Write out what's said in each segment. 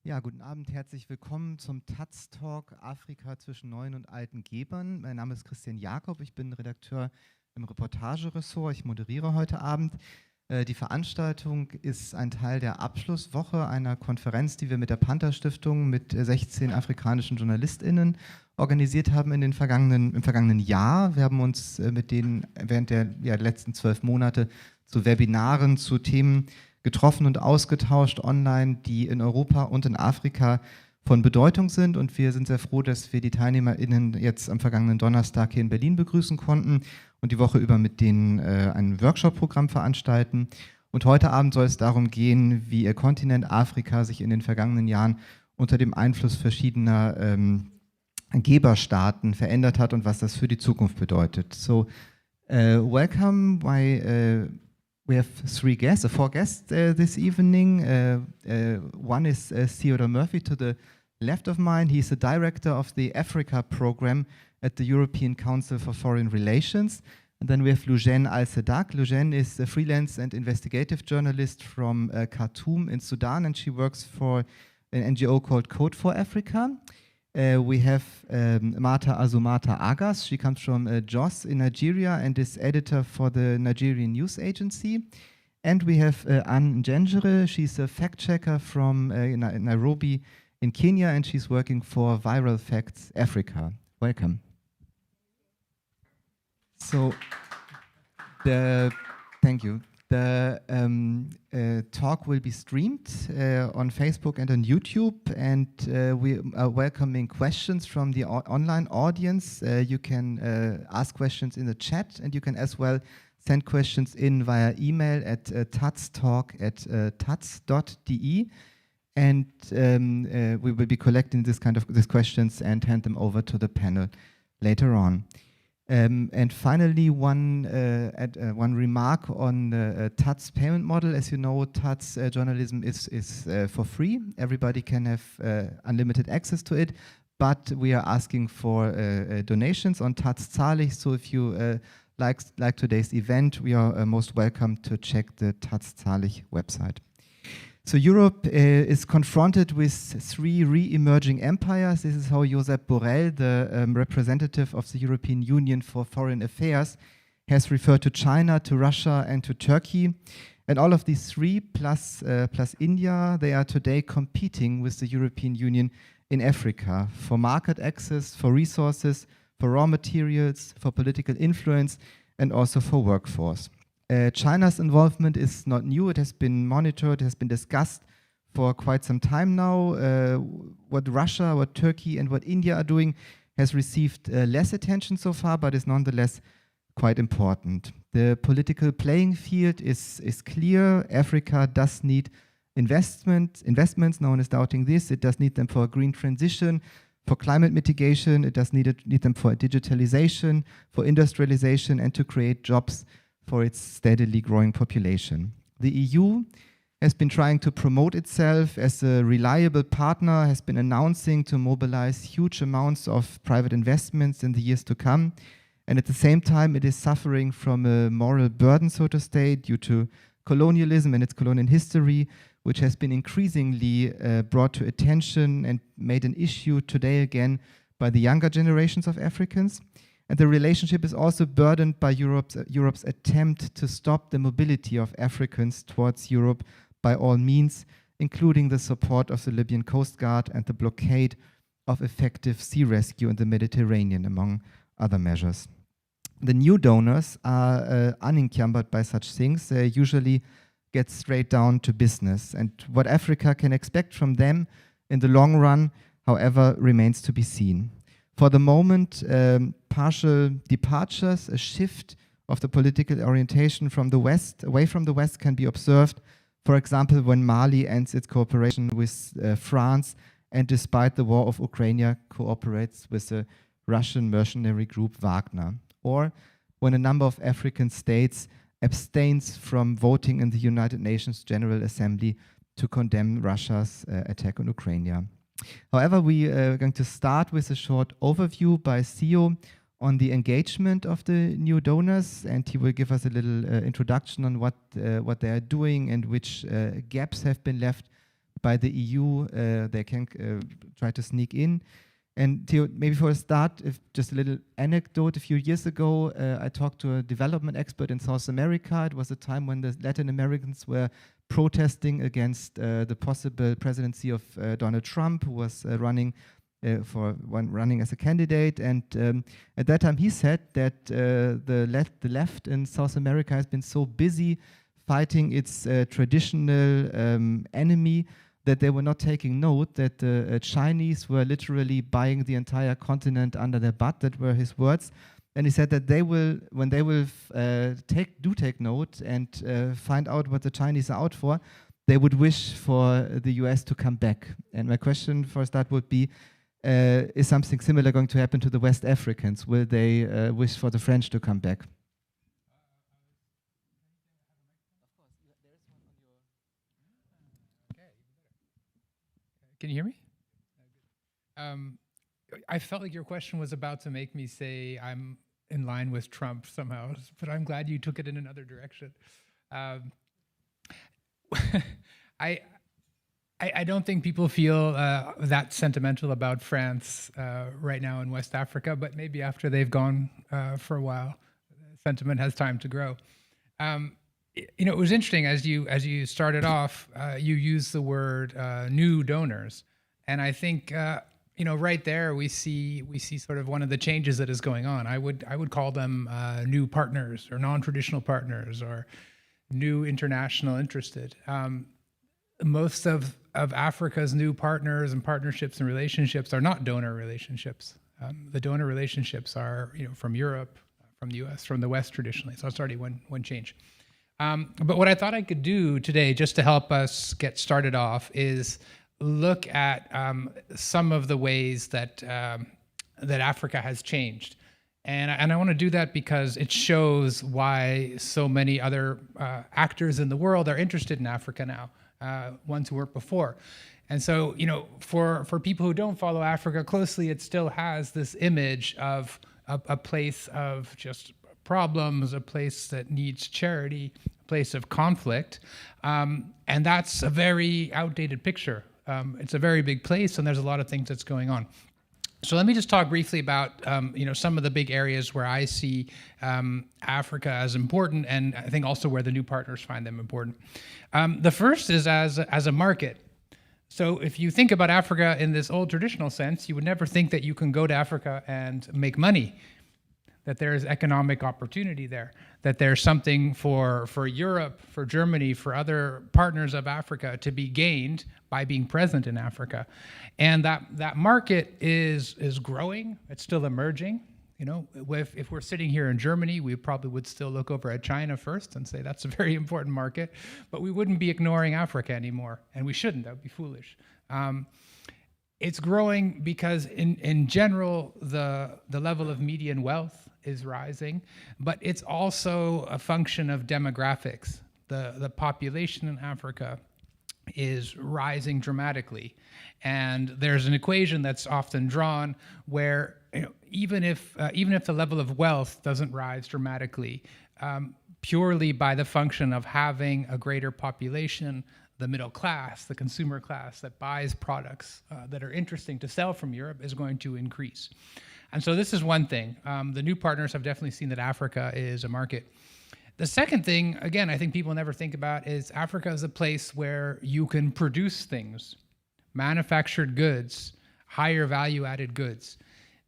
Ja, guten Abend, herzlich willkommen zum taz-Talk Afrika zwischen neuen und alten Gebern. Mein Name ist Christian Jakob, ich bin Redakteur im Reportageressort, ich moderiere heute Abend. Die Veranstaltung ist ein Teil der Abschlusswoche einer Konferenz, die wir mit der Panter Stiftung mit 16 afrikanischen JournalistInnen organisiert haben im vergangenen Jahr. Wir haben uns mit denen während der letzten 12 Monate zu Webinaren, zu Themen getroffen und ausgetauscht online, die in Europa und in Afrika von Bedeutung sind. Und wir sind sehr froh, dass wir die TeilnehmerInnen jetzt am vergangenen Donnerstag hier in Berlin begrüßen konnten und die Woche über mit denen ein Workshop-Programm veranstalten. Und heute Abend soll es darum gehen, wie ihr Kontinent Afrika sich in den vergangenen Jahren unter dem Einfluss verschiedener Geberstaaten verändert hat und was das für die Zukunft bedeutet. So, welcome. We have four guests this evening. One is Theodore Murphy to the left of mine. He's the director of the Africa program at the European Council for Foreign Relations. And then we have Loujaine Al-Sadak. Loujaine is a freelance and investigative journalist from Khartoum in Sudan, and she works for an NGO called Code for Africa. We have Martha Azumata Agas. She comes from Jos in Nigeria and is editor for the Nigerian news agency. And we have Anne Njengere. She's a fact-checker from Nairobi in Kenya, and she's working for Viral Facts Africa. Welcome. So, thank you. The talk will be streamed on Facebook and on YouTube, and we are welcoming questions from the online audience. You can ask questions in the chat, and you can as well send questions in via email at taz-talk@taz.de, and we will be collecting these questions and hand them over to the panel later on. And finally, one remark on the taz payment model. As you know, taz journalism is for free. Everybody can have unlimited access to it, but we are asking for donations on taz-Zahlig. So if you like today's event, we are most welcome to check the taz-Zahlig website. So Europe is confronted with three re-emerging empires. This is how Josep Borrell, the representative of the European Union for Foreign Affairs, has referred to China, to Russia, and to Turkey. And all of these three, plus India, they are today competing with the European Union in Africa for market access, for resources, for raw materials, for political influence, and also for workforce. China's involvement is not new. It has been monitored, it has been discussed for quite some time now. What Russia, what Turkey, and what India are doing has received less attention so far, but is nonetheless quite important. The political playing field is clear. Africa does need investments, no one is doubting this. It does need them for a green transition, for climate mitigation. It does need them for digitalization, for industrialization, and to create jobs for its steadily growing population. The EU has been trying to promote itself as a reliable partner, has been announcing to mobilize huge amounts of private investments in the years to come. And at the same time, it is suffering from a moral burden, so to say, due to colonialism and its colonial history, which has been increasingly brought to attention and made an issue today again by the younger generations of Africans. And the relationship is also burdened by Europe's attempt to stop the mobility of Africans towards Europe by all means, including the support of the Libyan Coast Guard and the blockade of effective sea rescue in the Mediterranean, among other measures. The new donors are unencumbered by such things. They usually get straight down to business. And what Africa can expect from them in the long run, however, remains to be seen. For the moment, partial departures, a shift of the political orientation from the West, away from the West, can be observed. For example, when Mali ends its cooperation with France, and despite the war of Ukraine, cooperates with the Russian mercenary group Wagner. Or when a number of African states abstains from voting in the United Nations General Assembly to condemn Russia's attack on Ukraine. However, we are going to start with a short overview by Theo on the engagement of the new donors, and he will give us a little introduction on what they are doing and which gaps have been left by the EU, they can try to sneak in. And Theo, maybe for a start, if just a little anecdote, a few years ago, I talked to a development expert in South America. It was a time when the Latin Americans were protesting against the possible presidency of Donald Trump, who was running as a candidate. And at that time, he said that the left in South America has been so busy fighting its traditional enemy that they were not taking note that the Chinese were literally buying the entire continent under their butt. That were his words. And he said that they will, when they will take note and find out what the Chinese are out for, they would wish for the US to come back. And my question for a start would be, is something similar going to happen to the West Africans? Will they wish for the French to come back? Can you hear me? I felt like your question was about to make me say I'm in line with Trump somehow, but I'm glad you took it in another direction. I don't think people feel that sentimental about France right now in West Africa, but maybe after they've gone for a while, sentiment has time to grow. It was interesting as you started off. You used the word new donors, and I think right there we see sort of one of the changes that is going on. I would call them new partners or non-traditional partners or new international interested. Most of Africa's new partners and partnerships and relationships are not donor relationships. The donor relationships are from Europe, from the US, from the West traditionally. So it's already one change. But what I thought I could do today, just to help us get started off, is look at some of the ways that Africa has changed. And I want to do that because it shows why so many other actors in the world are interested in Africa now, ones who weren't before. And so, for people who don't follow Africa closely, it still has this image of a place of just problems, a place that needs charity, a place of conflict. And that's a very outdated picture. It's a very big place, and there's a lot of things that's going on. So let me just talk briefly about some of the big areas where I see Africa as important, and I think also where the new partners find them important. The first is as a market. So if you think about Africa in this old traditional sense, you would never think that you can go to Africa and make money, that there is economic opportunity there, that there's something for Europe, for Germany, for other partners of Africa to be gained by being present in Africa. And that market is growing, it's still emerging. If we're sitting here in Germany, we probably would still look over at China first and say that's a very important market, but we wouldn't be ignoring Africa anymore, and we shouldn't, that would be foolish. It's growing because in general, the level of median wealth is rising, but it's also a function of demographics. The population in Africa is rising dramatically. And there's an equation that's often drawn where even if the level of wealth doesn't rise dramatically, purely by the function of having a greater population, the middle class, the consumer class that buys products that are interesting to sell from Europe is going to increase. And so this is one thing. The new partners have definitely seen that Africa is a market. The second thing, again, I think people never think about is Africa is a place where you can produce things, manufactured goods, higher value-added goods.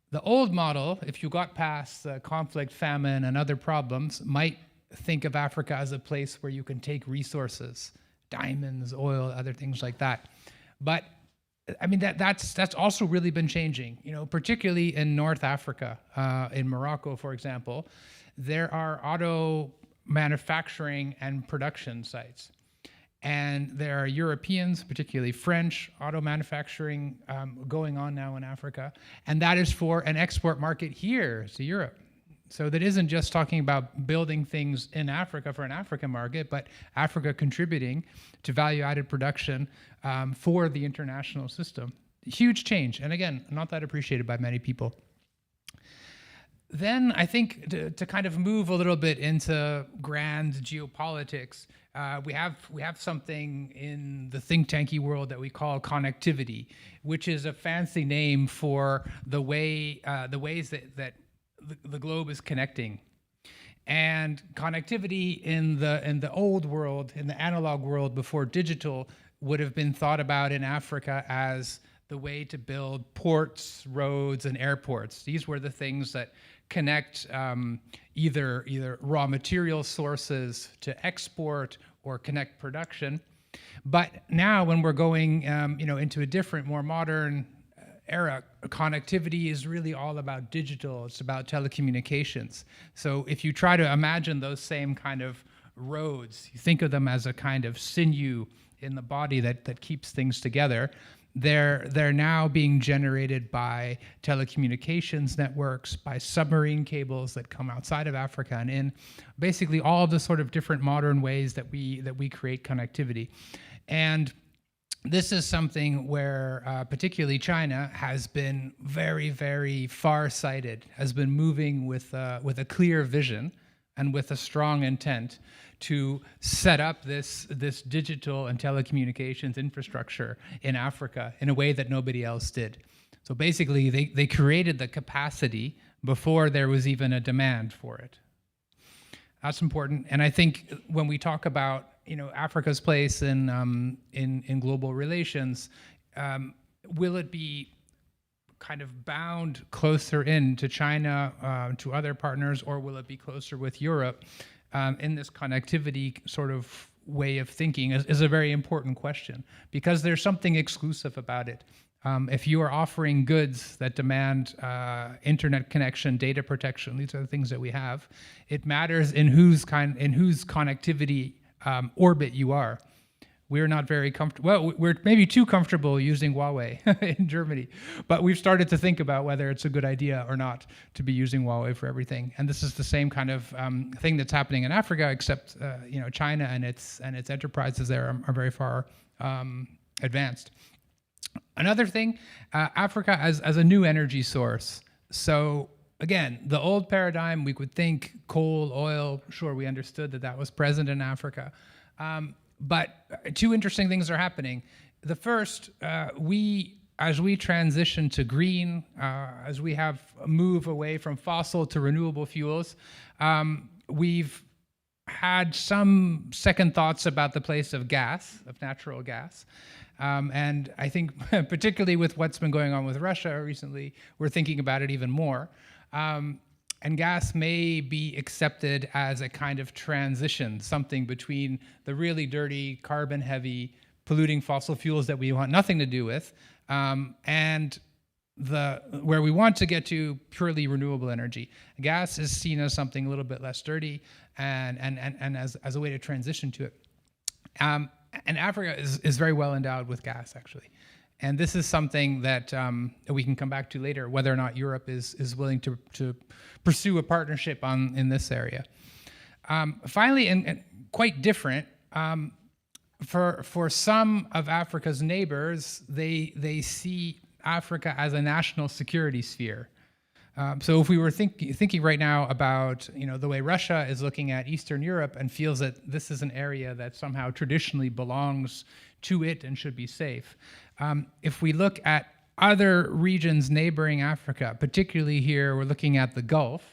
The old model, if you got past conflict, famine, and other problems, might think of Africa as a place where you can take resources, diamonds, oil, other things like that. But I mean, that's also really been changing, particularly in North Africa, in Morocco, for example. There are auto manufacturing and production sites. And there are Europeans, particularly French, auto manufacturing going on now in Africa. And that is for an export market here to Europe. So that isn't just talking about building things in Africa for an African market, but Africa contributing to value-added production for the international system. Huge change. And again, not that appreciated by many people. Then I think to kind of move a little bit into grand geopolitics, we have something in the think tanky world that we call connectivity, which is a fancy name for the ways that the globe is connecting. And connectivity in the old world, in the analog world before digital, would have been thought about in Africa as the way to build ports, roads, and airports. These were the things that connect either raw material sources to export or connect production. But now, when we're going into a different, more modern era, connectivity is really all about digital. It's about telecommunications. So if you try to imagine those same kind of roads, you think of them as a kind of sinew in the body that keeps things together. They're now being generated by telecommunications networks, by submarine cables that come outside of Africa and in, basically all the sort of different modern ways that we create connectivity. And this is something where particularly China has been very, very far-sighted, has been moving with a clear vision and with a strong intent to set up this digital and telecommunications infrastructure in Africa in a way that nobody else did. So basically, they created the capacity before there was even a demand for it. That's important. And I think when we talk about Africa's place in global relations, will it be kind of bound closer in to China, to other partners, or will it be closer with Europe? In this connectivity sort of way of thinking is a very important question, because there's something exclusive about it. If you are offering goods that demand internet connection, data protection, these are the things that we have, it matters in whose connectivity orbit you are. We're not very comfortable. Well, we're maybe too comfortable using Huawei in Germany, but we've started to think about whether it's a good idea or not to be using Huawei for everything. And this is the same kind of thing that's happening in Africa, except China and its enterprises there are very far advanced. Another thing, Africa as a new energy source. So again, the old paradigm, we could think coal, oil. Sure, we understood that was present in Africa. But two interesting things are happening. The first, as we transition to green, as we have a move away from fossil to renewable fuels, we've had some second thoughts about the place of gas, of natural gas. And I think particularly with what's been going on with Russia recently, we're thinking about it even more. And gas may be accepted as a kind of transition, something between the really dirty, carbon-heavy, polluting fossil fuels that we want nothing to do with, and where we want to get to purely renewable energy. Gas is seen as something a little bit less dirty, and as a way to transition to it. And Africa is very well endowed with gas, actually. And this is something that we can come back to later, whether or not Europe is willing to pursue a partnership in this area. Finally, and quite different, for some of Africa's neighbors, they see Africa as a national security sphere. So if we were thinking right now about the way Russia is looking at Eastern Europe and feels that this is an area that somehow traditionally belongs to it and should be safe. If we look at other regions neighboring Africa, particularly here, we're looking at the Gulf,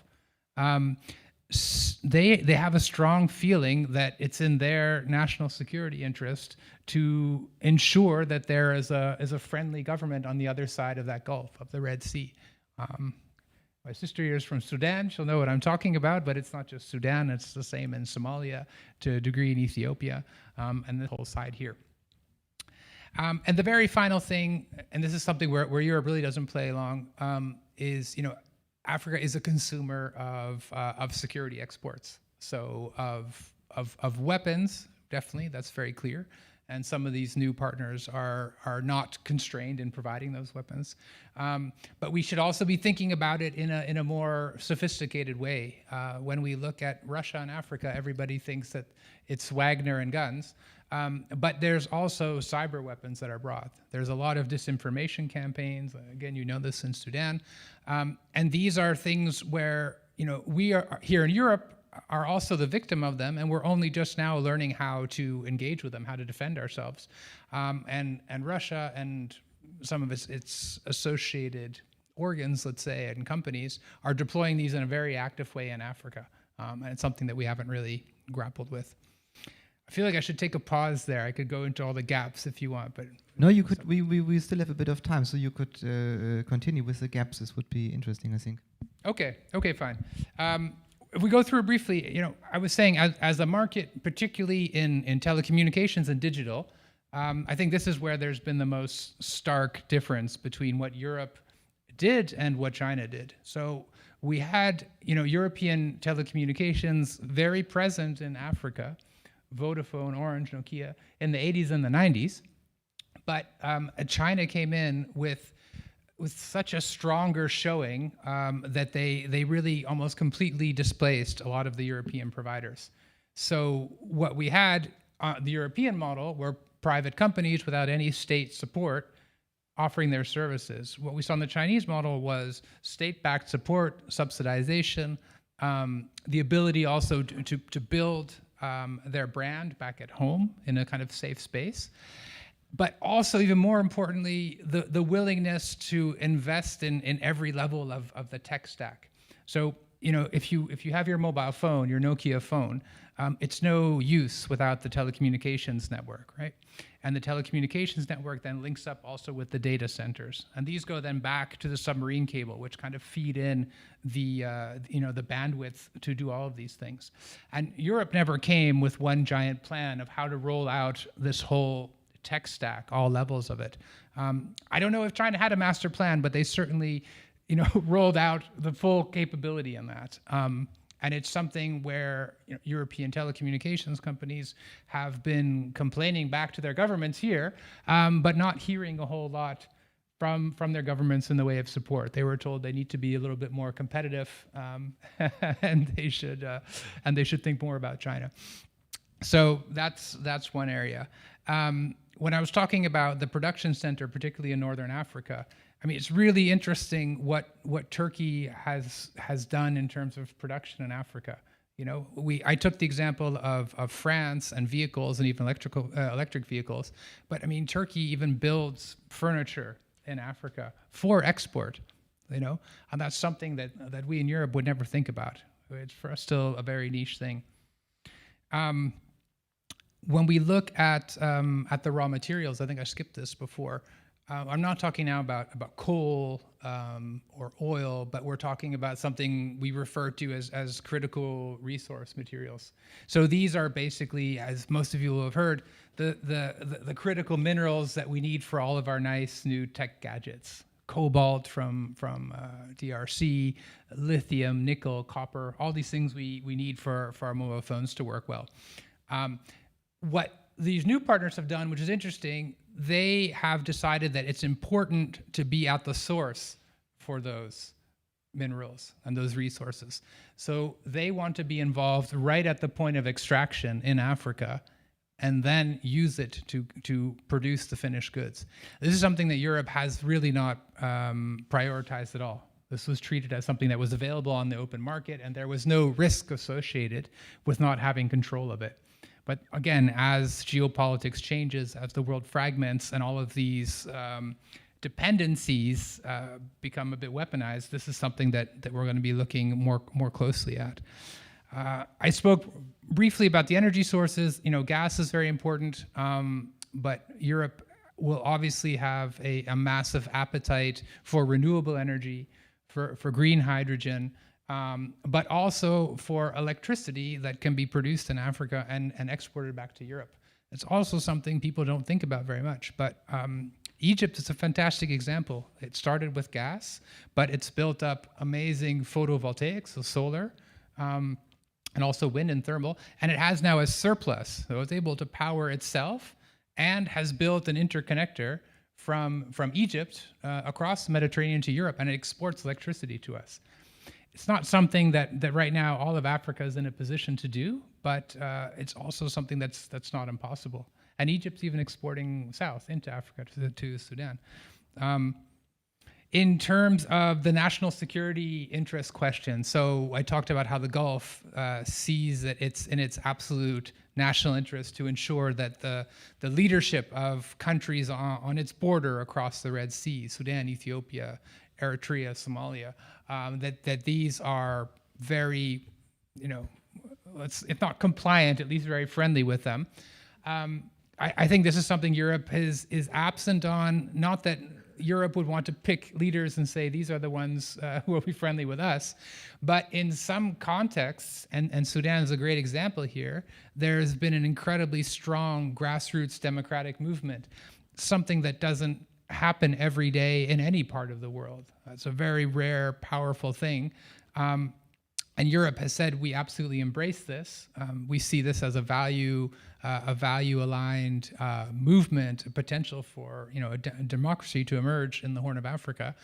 they have a strong feeling that it's in their national security interest to ensure that there is a friendly government on the other side of that Gulf, of the Red Sea. My sister here is from Sudan. She'll know what I'm talking about, but it's not just Sudan. It's the same in Somalia, to a degree in Ethiopia, and the whole side here. And the very final thing, and this is something where Europe really doesn't play along, is Africa is a consumer of security exports. So of weapons, definitely, that's very clear. And some of these new partners are not constrained in providing those weapons. But we should also be thinking about it in a more sophisticated way. When we look at Russia and Africa, everybody thinks that it's Wagner and guns. But there's also cyber weapons that are brought. There's a lot of disinformation campaigns. Again, you know this in Sudan. And these are things where, we are here in Europe are also the victim of them, and we're only just now learning how to engage with them, how to defend ourselves. And Russia and some of its associated organs, let's say, and companies are deploying these in a very active way in Africa. And it's something that we haven't really grappled with. I feel like I should take a pause there. I could go into all the gaps if you want, but no, you could. We still have a bit of time, so you could continue with the gaps. This would be interesting, I think. Okay, fine. If we go through it briefly, I was saying as a market, particularly in telecommunications and digital, I think this is where there's been the most stark difference between what Europe did and what China did. So we had, European telecommunications very present in Africa, Vodafone, Orange, Nokia, in the 80s and the 90s. But China came in with such a stronger showing that they really almost completely displaced a lot of the European providers. So what we had, the European model, were private companies without any state support offering their services. What we saw in the Chinese model was state-backed support, subsidization, the ability also to build their brand back at home in a kind of safe space. But also, even more importantly, the willingness to invest in every level of the tech stack. So, if you have your mobile phone, your Nokia phone, it's no use without the telecommunications network, right? And the telecommunications network then links up also with the data centers. And these go then back to the submarine cable, which kind of feed in the bandwidth to do all of these things. And Europe never came with one giant plan of how to roll out this whole tech stack, all levels of it. I don't know if China had a master plan, but they certainly, rolled out the full capability in that. And it's something where European telecommunications companies have been complaining back to their governments here, but not hearing a whole lot from their governments in the way of support. They were told they need to be a little bit more competitive, and they should think more about China. So that's one area. When I was talking about the production center, particularly in Northern Africa, it's really interesting what Turkey has done in terms of production in Africa. I took the example of France and vehicles and even electric vehicles, but Turkey even builds furniture in Africa for export. And that's something that we in Europe would never think about. It's for us still a very niche thing. When we look at the raw materials, I think I skipped this before. I'm not talking now about coal or oil, but we're talking about something we refer to as critical resource materials. So these are basically, as most of you will have heard, the critical minerals that we need for all of our nice new tech gadgets. Cobalt from DRC, lithium, nickel, copper, all these things we need for our mobile phones to work well. What these new partners have done, which is interesting, they have decided that it's important to be at the source for those minerals and those resources. So they want to be involved right at the point of extraction in Africa and then use it to produce the finished goods. This is something that Europe has really not prioritized at all. This was treated as something that was available on the open market, and there was no risk associated with not having control of it. But again, as geopolitics changes, as the world fragments and all of these dependencies become a bit weaponized, this is something that we're going to be looking more closely at. I spoke briefly about the energy sources. Gas is very important, but Europe will obviously have a massive appetite for renewable energy, for green hydrogen, but also for electricity that can be produced in Africa and exported back to Europe. It's also something people don't think about very much, but Egypt is a fantastic example. It started with gas, but it's built up amazing photovoltaics, so solar, and also wind and thermal, and it has now a surplus. So it's able to power itself and has built an interconnector from Egypt across the Mediterranean to Europe, and it exports electricity to us. It's not something that right now all of Africa is in a position to do, but it's also something that's not impossible. And Egypt's even exporting south into Africa to Sudan. In terms of the national security interest question, so I talked about how the Gulf sees that it's in its absolute national interest to ensure that the leadership of countries on its border across the Red Sea, Sudan, Ethiopia, Eritrea, Somalia, that these are very, if not compliant, at least very friendly with them. I think this is something Europe is absent on. Not that Europe would want to pick leaders and say these are the ones who will be friendly with us, but in some contexts, and Sudan is a great example here, there's been an incredibly strong grassroots democratic movement, something that doesn't happen every day in any part of the world. It's a very rare, powerful thing. And Europe has said we absolutely embrace this. We see this as a value-aligned movement, a potential for a democracy to emerge in the Horn of Africa.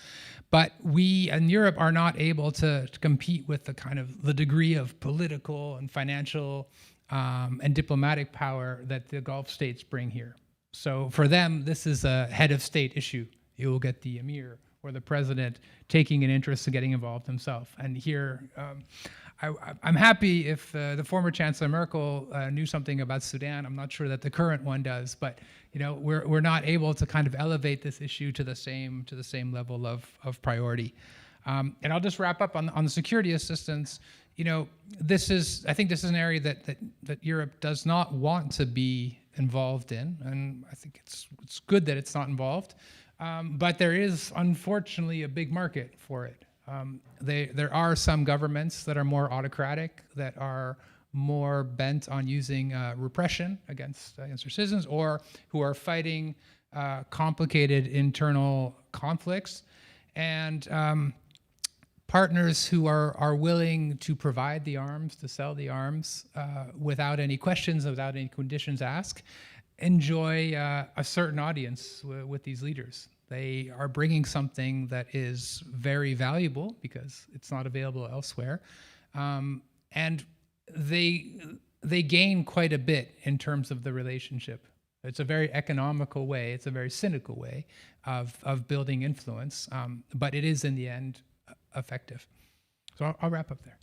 But we in Europe are not able to compete with the degree of political and financial and diplomatic power that the Gulf states bring here. So for them, this is a head of state issue. You will get the emir or the president taking an interest in getting involved himself. And here, I'm happy if the former Chancellor Merkel knew something about Sudan. I'm not sure that the current one does, but we're not able to elevate this issue to the same level of priority. And I'll just wrap up on the security assistance. I think this is an area that Europe does not want to be involved in, and I think it's good that it's not involved. But there is, unfortunately, a big market for it. There are some governments that are more autocratic, that are more bent on using repression against their citizens, or who are fighting complicated internal conflicts, and partners who are willing to provide the arms, to sell the arms without any questions, without any conditions asked, enjoy a certain audience with these leaders. They are bringing something that is very valuable because it's not available elsewhere, and they gain quite a bit in terms of the relationship. It's a very economical way. It's a very cynical way of building influence, but it is in the end effective. So I'll wrap up there.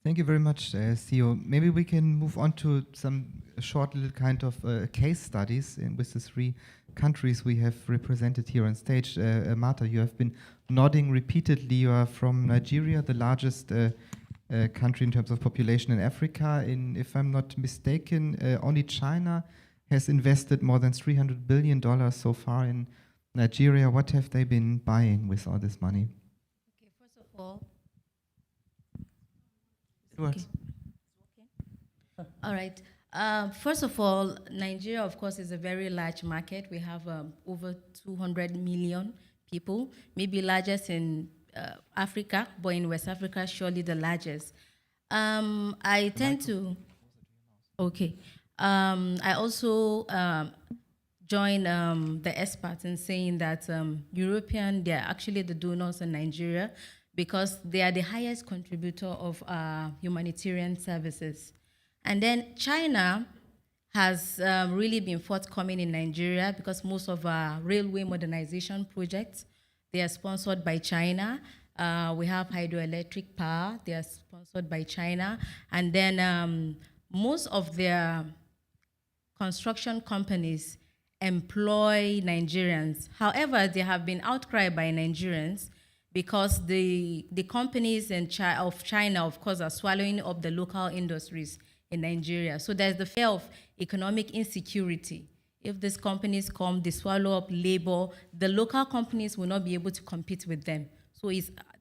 Thank you very much, Theo. Maybe we can move on to some short little case studies with the three countries we have represented here on stage. Marta, you have been nodding repeatedly. You are from Nigeria, the largest country in terms of population in Africa. If I'm not mistaken, only China has invested more than $300 billion so far in Nigeria. What have they been buying with all this money? Okay, first of all, all right. First of all, Nigeria, of course, is a very large market. We have over 200 million people, maybe largest in Africa, but in West Africa, surely the largest. I tend to, okay. I also join the experts in saying that they are actually the donors in Nigeria because they are the highest contributor of humanitarian services. And then China has really been forthcoming in Nigeria because most of our railway modernization projects, they are sponsored by China. We have hydroelectric power, they are sponsored by China. And then most of their construction companies employ Nigerians. However, there have been outcry by Nigerians because the companies of China, of course, are swallowing up the local industries in Nigeria. So there's the fear of economic insecurity. If these companies come, they swallow up labor, the local companies will not be able to compete with them. So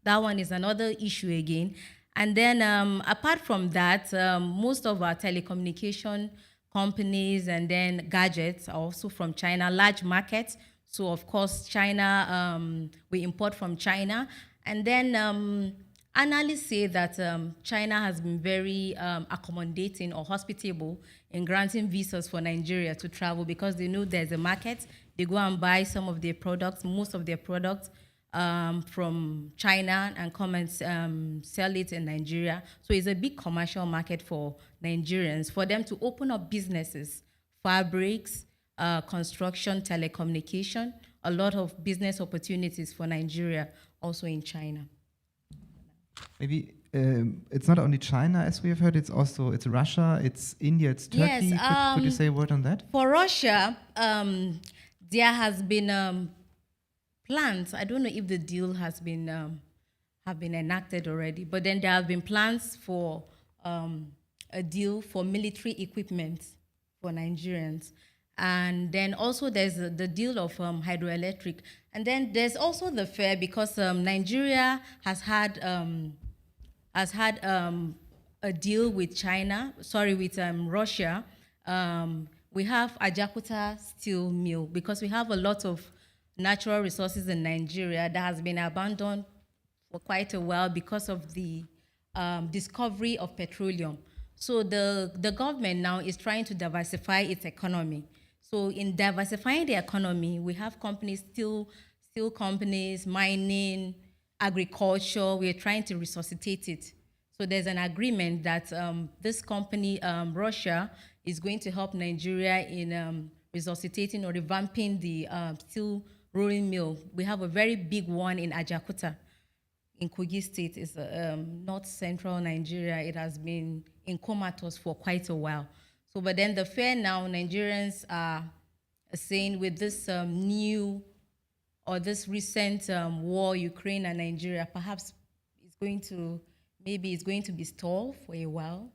that one is another issue again. And then apart from that, most of our telecommunication companies and then gadgets are also from China, large markets. So of course, China, we import from China. And then analysts say that China has been very accommodating or hospitable in granting visas for Nigeria to travel because they know there's a market. They go and buy some of their products, most of their products from China and come and sell it in Nigeria. So it's a big commercial market for Nigerians, for them to open up businesses, fabrics, construction, telecommunication, a lot of business opportunities for Nigeria, also in China. Maybe it's not only China, as we have heard. It's Russia, it's India, it's Turkey. Yes, could you say a word on that? For Russia, there has been plans. I don't know if the deal has been have been enacted already, but then there have been plans for a deal for military equipment for Nigerians. And then also there's the deal of hydroelectric. And then there's also the fair, because Nigeria has had a deal with Russia. We have Ajakuta steel mill, because we have a lot of natural resources in Nigeria that has been abandoned for quite a while because of the discovery of petroleum. So the government now is trying to diversify its economy. So in diversifying the economy, we have companies, steel companies, mining, agriculture. We're trying to resuscitate it. So there's an agreement that this company, Russia, is going to help Nigeria in resuscitating or revamping the steel rolling mill. We have a very big one in Ajakuta, in Kogi State. It's north central Nigeria. It has been in comatose for quite a while. So, but then the fair now, Nigerians are saying with this new or this recent war, Ukraine and Nigeria, perhaps it's going to be stalled for a while.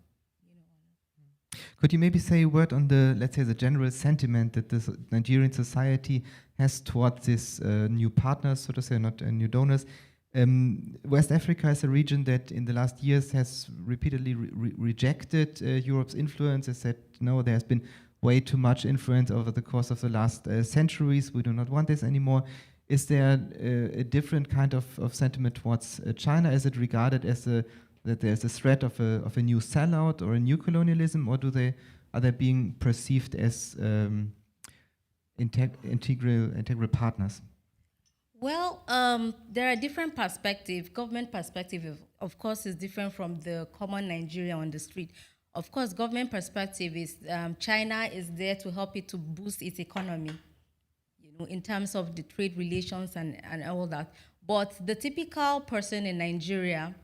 Could you maybe say a word on let's say, the general sentiment that the Nigerian society has towards this new partners, so to say, not new donors? West Africa is a region that in the last years has repeatedly rejected Europe's influence. Has said, no, there has been way too much influence over the course of the last centuries. We do not want this anymore. Is there a different kind of sentiment towards China? Is it regarded as that there's a threat of a new sellout or a new colonialism, or are they being perceived as integral partners? Well, there are different perspectives. Government perspective, of course, is different from the common Nigerian on the street. Of course, government perspective is China is there to help it to boost its economy, in terms of the trade relations and all that. But the typical person in Nigeria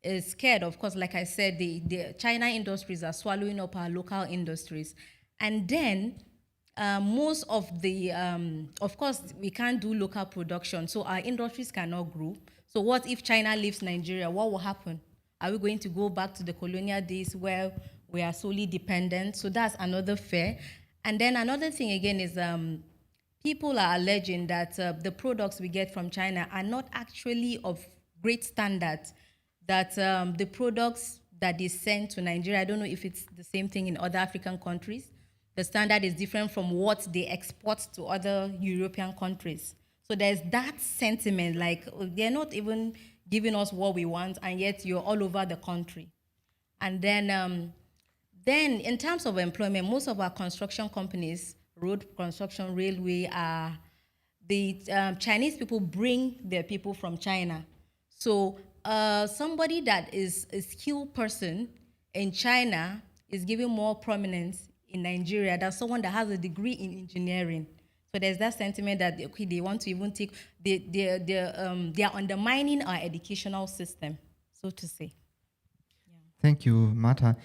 is scared. Of course, like I said, the China industries are swallowing up our local industries. And then most of the, of course, we can't do local production, so our industries cannot grow. So what if China leaves Nigeria? What will happen? Are we going to go back to the colonial days where we are solely dependent? So that's another fear. And then another thing again is people are alleging that the products we get from China are not actually of great standard, that the products that they send to Nigeria, I don't know if it's the same thing in other African countries, the standard is different from what they export to other European countries. So there's that sentiment, like they're not even giving us what we want, and yet you're all over the country. And then in terms of employment, most of our construction companies, road construction, railway, the Chinese people bring their people from China. So somebody that is a skilled person in China is given more prominence in Nigeria than someone that has a degree in engineering. So there's that sentiment that they want to even take, they are undermining our educational system, so to say. Yeah. Thank you, Martha.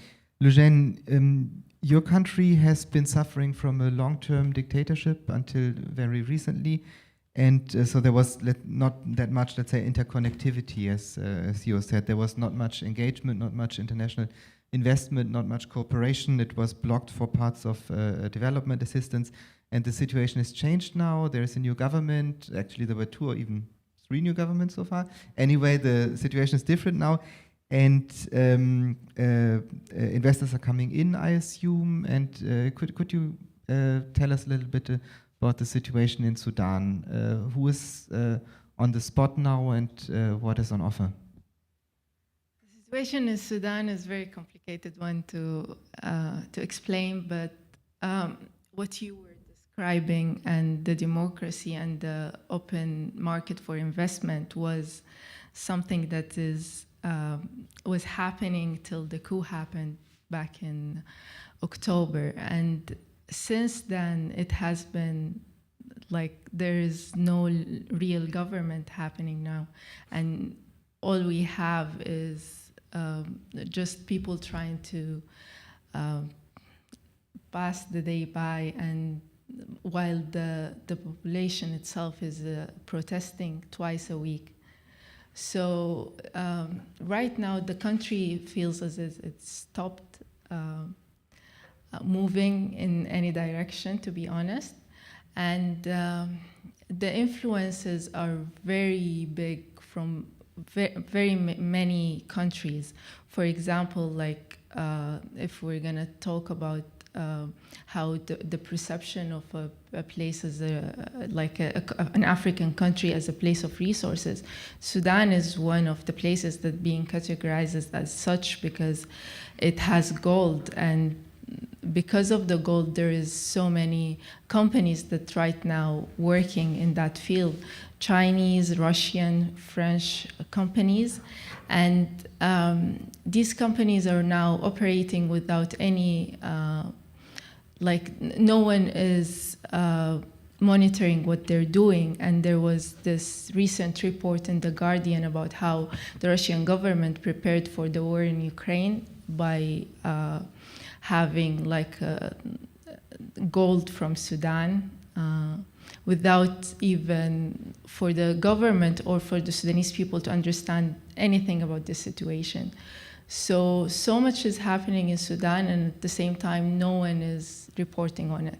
Lujane, your country has been suffering from a long-term dictatorship until very recently, and so there was not that much, let's say, interconnectivity, as you said. There was not much engagement, not much international investment, not much cooperation. It was blocked for parts of development assistance, and the situation has changed now. There is a new government. Actually, there were 2 or even 3 new governments so far. Anyway, the situation is different now, and investors are coming in, I assume. And could you tell us a little bit about the situation in Sudan? Who is on the spot now, and what is on offer? The situation in Sudan is a very complicated one to explain, but what you were describing and the democracy and the open market for investment was something that was happening till the coup happened back in October. And since then, it has been like there is no real government happening now, and all we have is just people trying to pass the day by, and while the population itself is protesting twice a week. So right now the country feels as if it's stopped moving in any direction, to be honest. And the influences are very big from very many countries. For example, like if we're gonna talk about how the perception of a place as an African country as a place of resources, Sudan is one of the places that being categorized as such because it has gold, and because of the gold, there is so many companies that right now working in that field, Chinese, Russian, French companies, and these companies are now operating without any, no one is monitoring what they're doing. And there was this recent report in The Guardian about how the Russian government prepared for the war in Ukraine by having gold from Sudan without even for the government or for the Sudanese people to understand anything about this situation. So much is happening in Sudan, and at the same time, no one is reporting on it.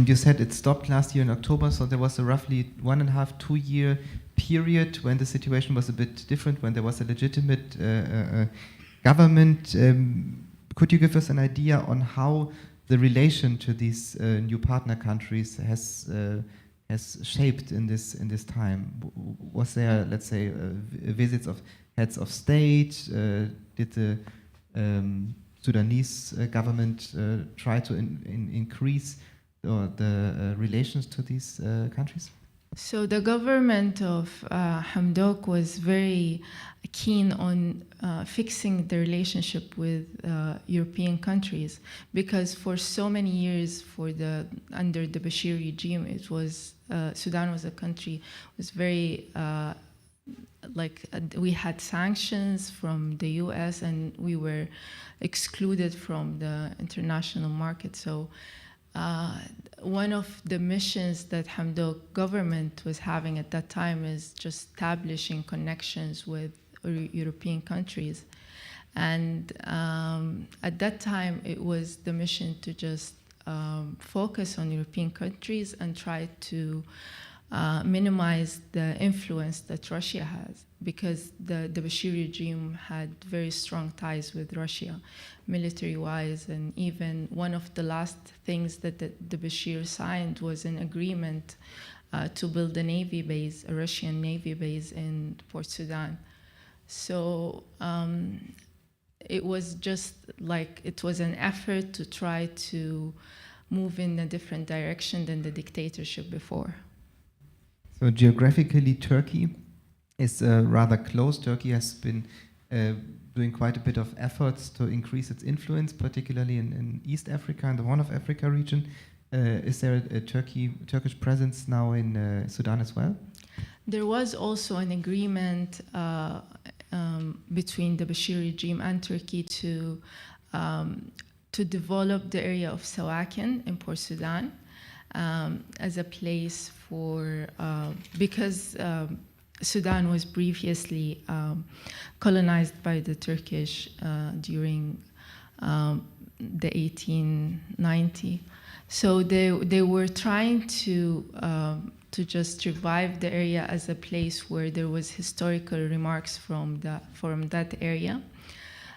You said it stopped last year in October, so there was a roughly 1.5-2 year period when the situation was a bit different, when there was a legitimate government. Could you give us an idea on how the relation to these new partner countries has shaped in this time? Was there, let's say, visits of heads of state? Did the Sudanese government try to increase the relations to these countries? So the government of Hamdok was very keen on fixing the relationship with European countries, because for so many years, under the Bashir regime, it was Sudan was a country was very we had sanctions from the U.S. and we were excluded from the international market. So one of the missions that Hamdok government was having at that time is just establishing connections with European countries. And at that time, it was the mission to just focus on European countries and try to minimize the influence that Russia has, because the Bashir regime had very strong ties with Russia, military-wise, and even one of the last things that the Bashir signed was an agreement to build a Navy base, a Russian Navy base in Port Sudan. So it was just it was an effort to try to move in a different direction than the dictatorship before. So geographically, Turkey is rather close. Turkey has been doing quite a bit of efforts to increase its influence, particularly in East Africa and the Horn of Africa region. Is there a Turkish presence now in Sudan as well? There was also an agreement between the Bashir regime and Turkey to develop the area of Sawakin in Port Sudan as a place for, because Sudan was previously colonized by the Turkish during the 1890. So they were trying to just revive the area as a place where there was historical remarks from that area.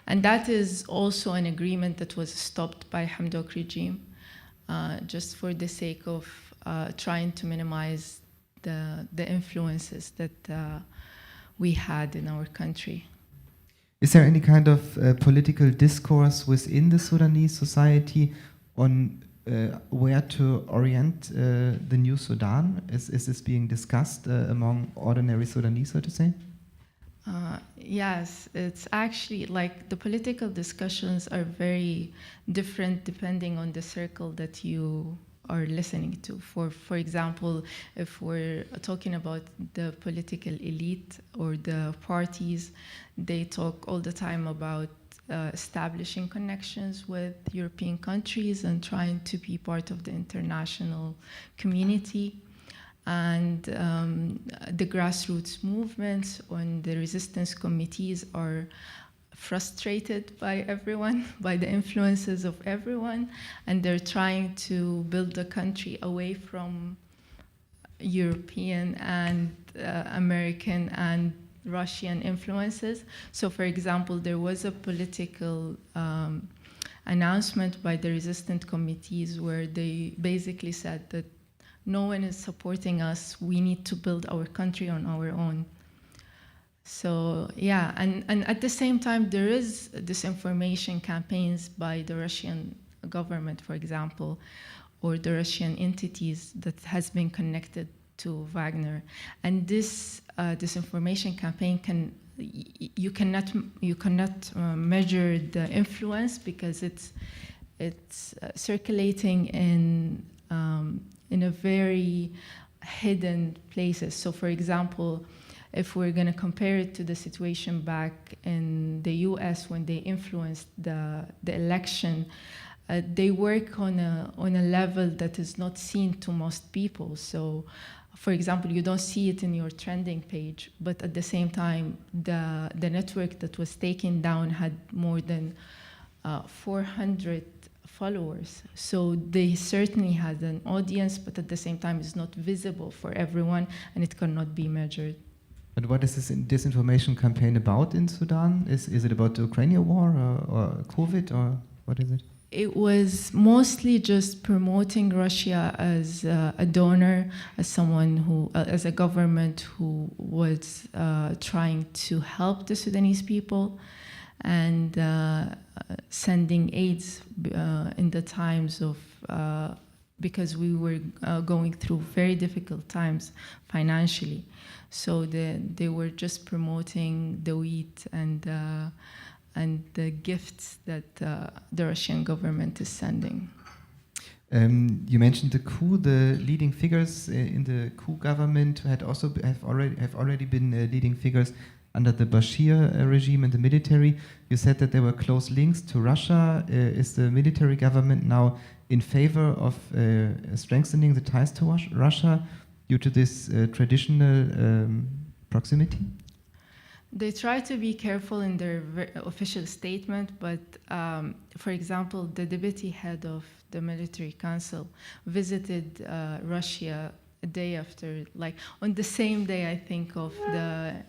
And that is also an agreement that was stopped by Hamdok regime, just for the sake of trying to minimize the influences that we had in our country. Is there any kind of political discourse within the Sudanese society on where to orient the new Sudan? Is this being discussed among ordinary Sudanese, so to say? Yes, it's actually like the political discussions are very different depending on the circle that you are listening to. For example, if we're talking about the political elite or the parties, they talk all the time about establishing connections with European countries and trying to be part of the international community. And the grassroots movements and the resistance committees are frustrated by everyone, by the influences of everyone, and they're trying to build the country away from European and American and Russian influences. So, for example, there was a political announcement by the resistant committees where they basically said that no one is supporting us. We need to build our country on our own. So yeah, and at the same time, there is disinformation campaigns by the Russian government, for example, or the Russian entities that has been connected to Wagner. And this disinformation campaign you cannot measure the influence because it's circulating in a very hidden places. So for example, if we're going to compare it to the situation back in the US when they influenced the election, they work on a level that is not seen to most people. So for example, you don't see it in your trending page, but at the same time, the network that was taken down had more than 400 followers. So they certainly had an audience, but at the same time, it's not visible for everyone, and it cannot be measured. But what is this disinformation campaign about in Sudan? Is it about the Ukrainian war or COVID, or what is it? It was mostly just promoting Russia as a donor, as someone who, as a government who was trying to help the Sudanese people, and sending aids in the times of, because we were going through very difficult times financially. So they were just promoting the wheat and the gifts that the Russian government is sending. You mentioned the coup. The leading figures in the coup government have already been leading figures under the Bashir regime and the military. You said that there were close links to Russia. Is the military government now in favor of strengthening the ties to Russia due to this traditional proximity? They try to be careful in their official statement, but for example, the deputy head of the military council visited Russia a day after, like on the same day, I think, of the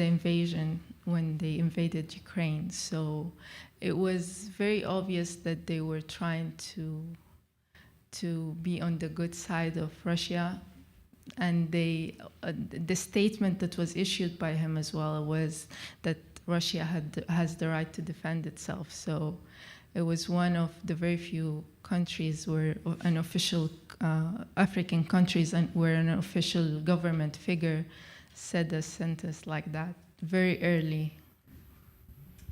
invasion, when they invaded Ukraine. So it was very obvious that they were trying to be on the good side of Russia. And the statement that was issued by him as well was that Russia has the right to defend itself. So it was one of the very few countries where an official African countries where an official government figure said a sentence like that very early.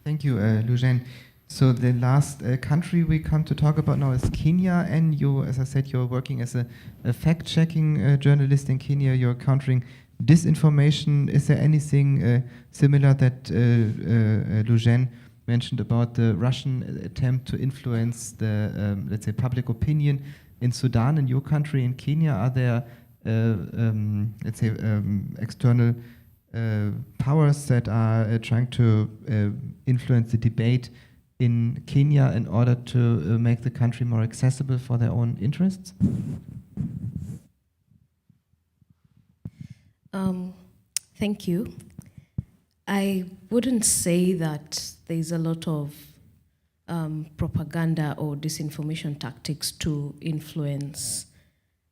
Thank you, Lujane. So the last country we come to talk about now is Kenya, and you, as I said, you're working as a fact-checking journalist in Kenya. You're countering disinformation. Is there anything similar that Lujane mentioned about the Russian attempt to influence the, let's say, public opinion in Sudan, in your country, in Kenya? Are there, let's say, external powers that are trying to influence the debate in Kenya in order to make the country more accessible for their own interests? Thank you. I wouldn't say that there's a lot of propaganda or disinformation tactics to influence,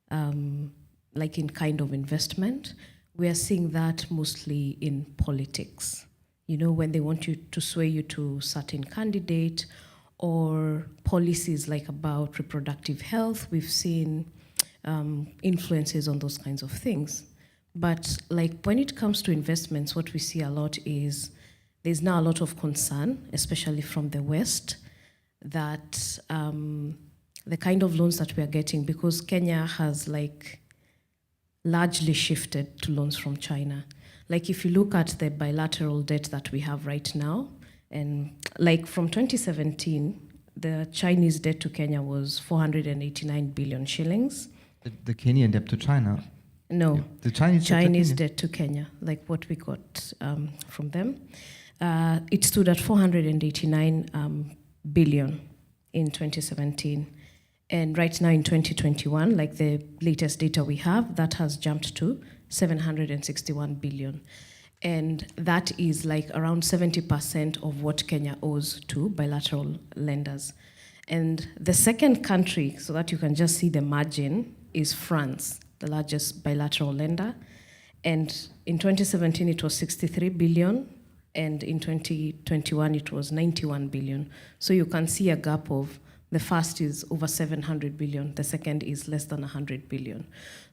like in kind of investment. We are seeing that mostly in politics. You know, when they want you to sway you to certain candidate, or policies like about reproductive health, we've seen influences on those kinds of things. But like when it comes to investments, what we see a lot is there's now a lot of concern, especially from the West, that the kind of loans that we are getting, because Kenya has like largely shifted to loans from China. Like if you look at the bilateral debt that we have right now, and like from 2017, the Chinese debt to Kenya was 489 billion shillings. The Kenyan debt to China? No, the Chinese debt to Kenya, like what we got from them. It stood at 489 billion in 2017. And right now in 2021, like the latest data we have, that has jumped to 761 billion. And that is like around 70% of what Kenya owes to bilateral lenders. And the second country, so that you can just see the margin, is France, the largest bilateral lender. And in 2017, it was 63 billion. And in 2021, it was 91 billion. So you can see a gap of the first is over 700 billion. The second is less than 100 billion.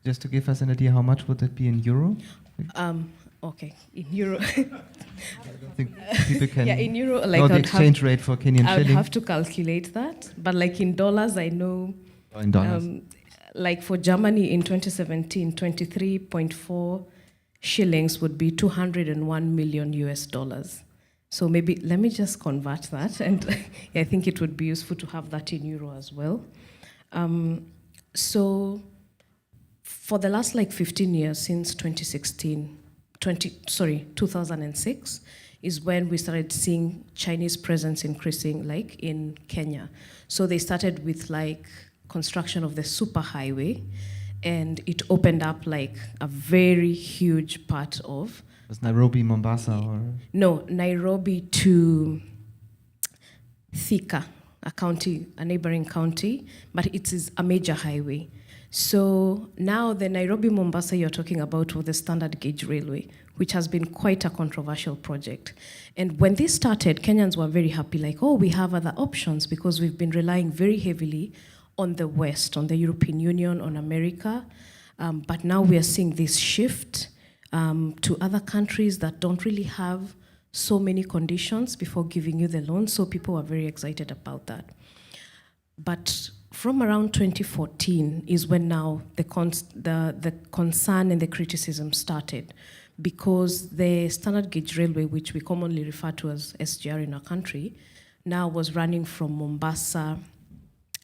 Just to give us an idea, how much would that be in euro? Okay, in euro. I don't think people can in euro, like know the exchange rate for Kenyan I would shilling. have to calculate that. But like in dollars, I know. In dollars. Like for Germany in 2017, 23.4 shillings would be 201 million US dollars. So maybe let me just convert that, and I think it would be useful to have that in euro as well. So for the last like 15 years, since 2006, is when we started seeing Chinese presence increasing like in Kenya. So they started with like construction of the superhighway, and it opened up like a very huge part of Was Nairobi, Mombasa, or? No, Nairobi to Thika, a neighboring county, but it is a major highway. So now the Nairobi-Mombasa you're talking about was the standard gauge railway, which has been quite a controversial project. And when this started, Kenyans were very happy, like, oh, we have other options, because we've been relying very heavily on the West, on the European Union, on America. But now we are seeing this shift to other countries that don't really have so many conditions before giving you the loan. So people are very excited about that. But from around 2014 is when now the concern and the criticism started, because the standard gauge railway, which we commonly refer to as SGR in our country, now was running from Mombasa.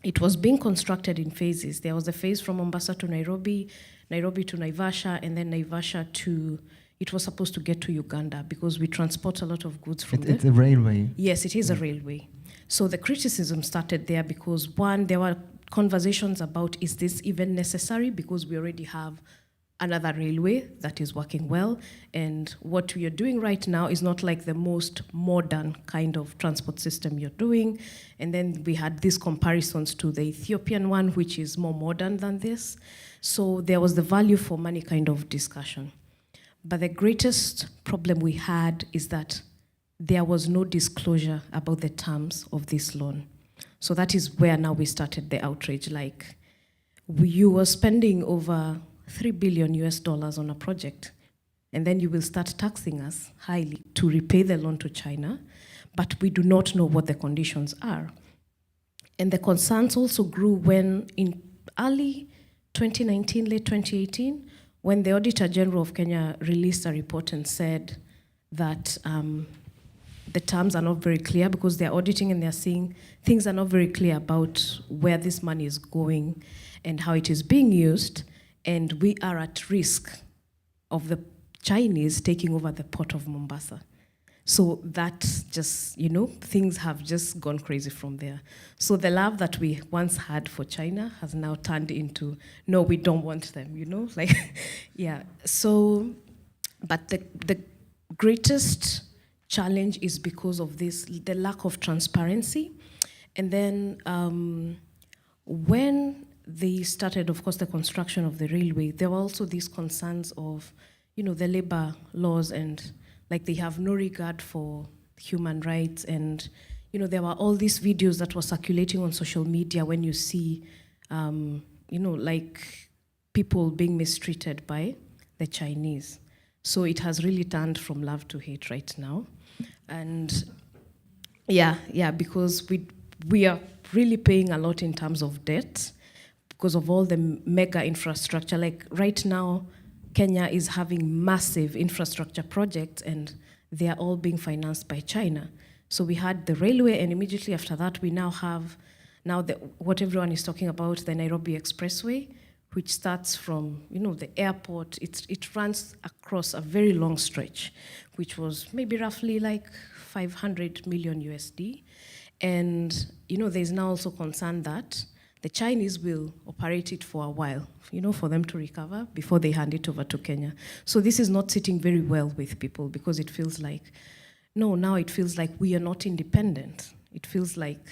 It was being constructed in phases. There was a phase from Mombasa to Nairobi, Nairobi to Naivasha, and then Naivasha to, it was supposed to get to Uganda, because we transport a lot of goods from there. It's a railway. Yes, it is a railway. So the criticism started there because, one, there were conversations about, is this even necessary? Because we already have another railway that is working well, and what we are doing right now is not like the most modern kind of transport system you're doing. And then we had these comparisons to the Ethiopian one, which is more modern than this. So there was the value for money kind of discussion. But the greatest problem we had is that there was no disclosure about the terms of this loan. So that is where now we started the outrage. Like, you were spending over $3 billion on a project, and then you will start taxing us highly to repay the loan to China, but we do not know what the conditions are. And the concerns also grew when in early 2019, late 2018, when the Auditor General of Kenya released a report and said that the terms are not very clear, because they're auditing and they're seeing things are not very clear about where this money is going and how it is being used, and we are at risk of the Chinese taking over the port of Mombasa. So that just, things have just gone crazy from there. So the love that we once had for China has now turned into, no, we don't want them, like, yeah. So, but the greatest challenge is because of this, the lack of transparency. And then when they started, of course, the construction of the railway, there were also these concerns of, the labor laws, and like they have no regard for human rights. And, there were all these videos that were circulating on social media when you see, like people being mistreated by the Chinese. So it has really turned from love to hate right now. And because we are really paying a lot in terms of debt because of all the mega infrastructure. Like right now, Kenya is having massive infrastructure projects and they are all being financed by China. So we had the railway, and immediately after that, we now have what everyone is talking about, the Nairobi Expressway, which starts from the airport. It runs across a very long stretch, which was maybe roughly like 500 million USD. And there's now also concern that the Chinese will operate it for a while, for them to recover before they hand it over to Kenya. So this is not sitting very well with people because it feels like, now it feels like we are not independent. It feels like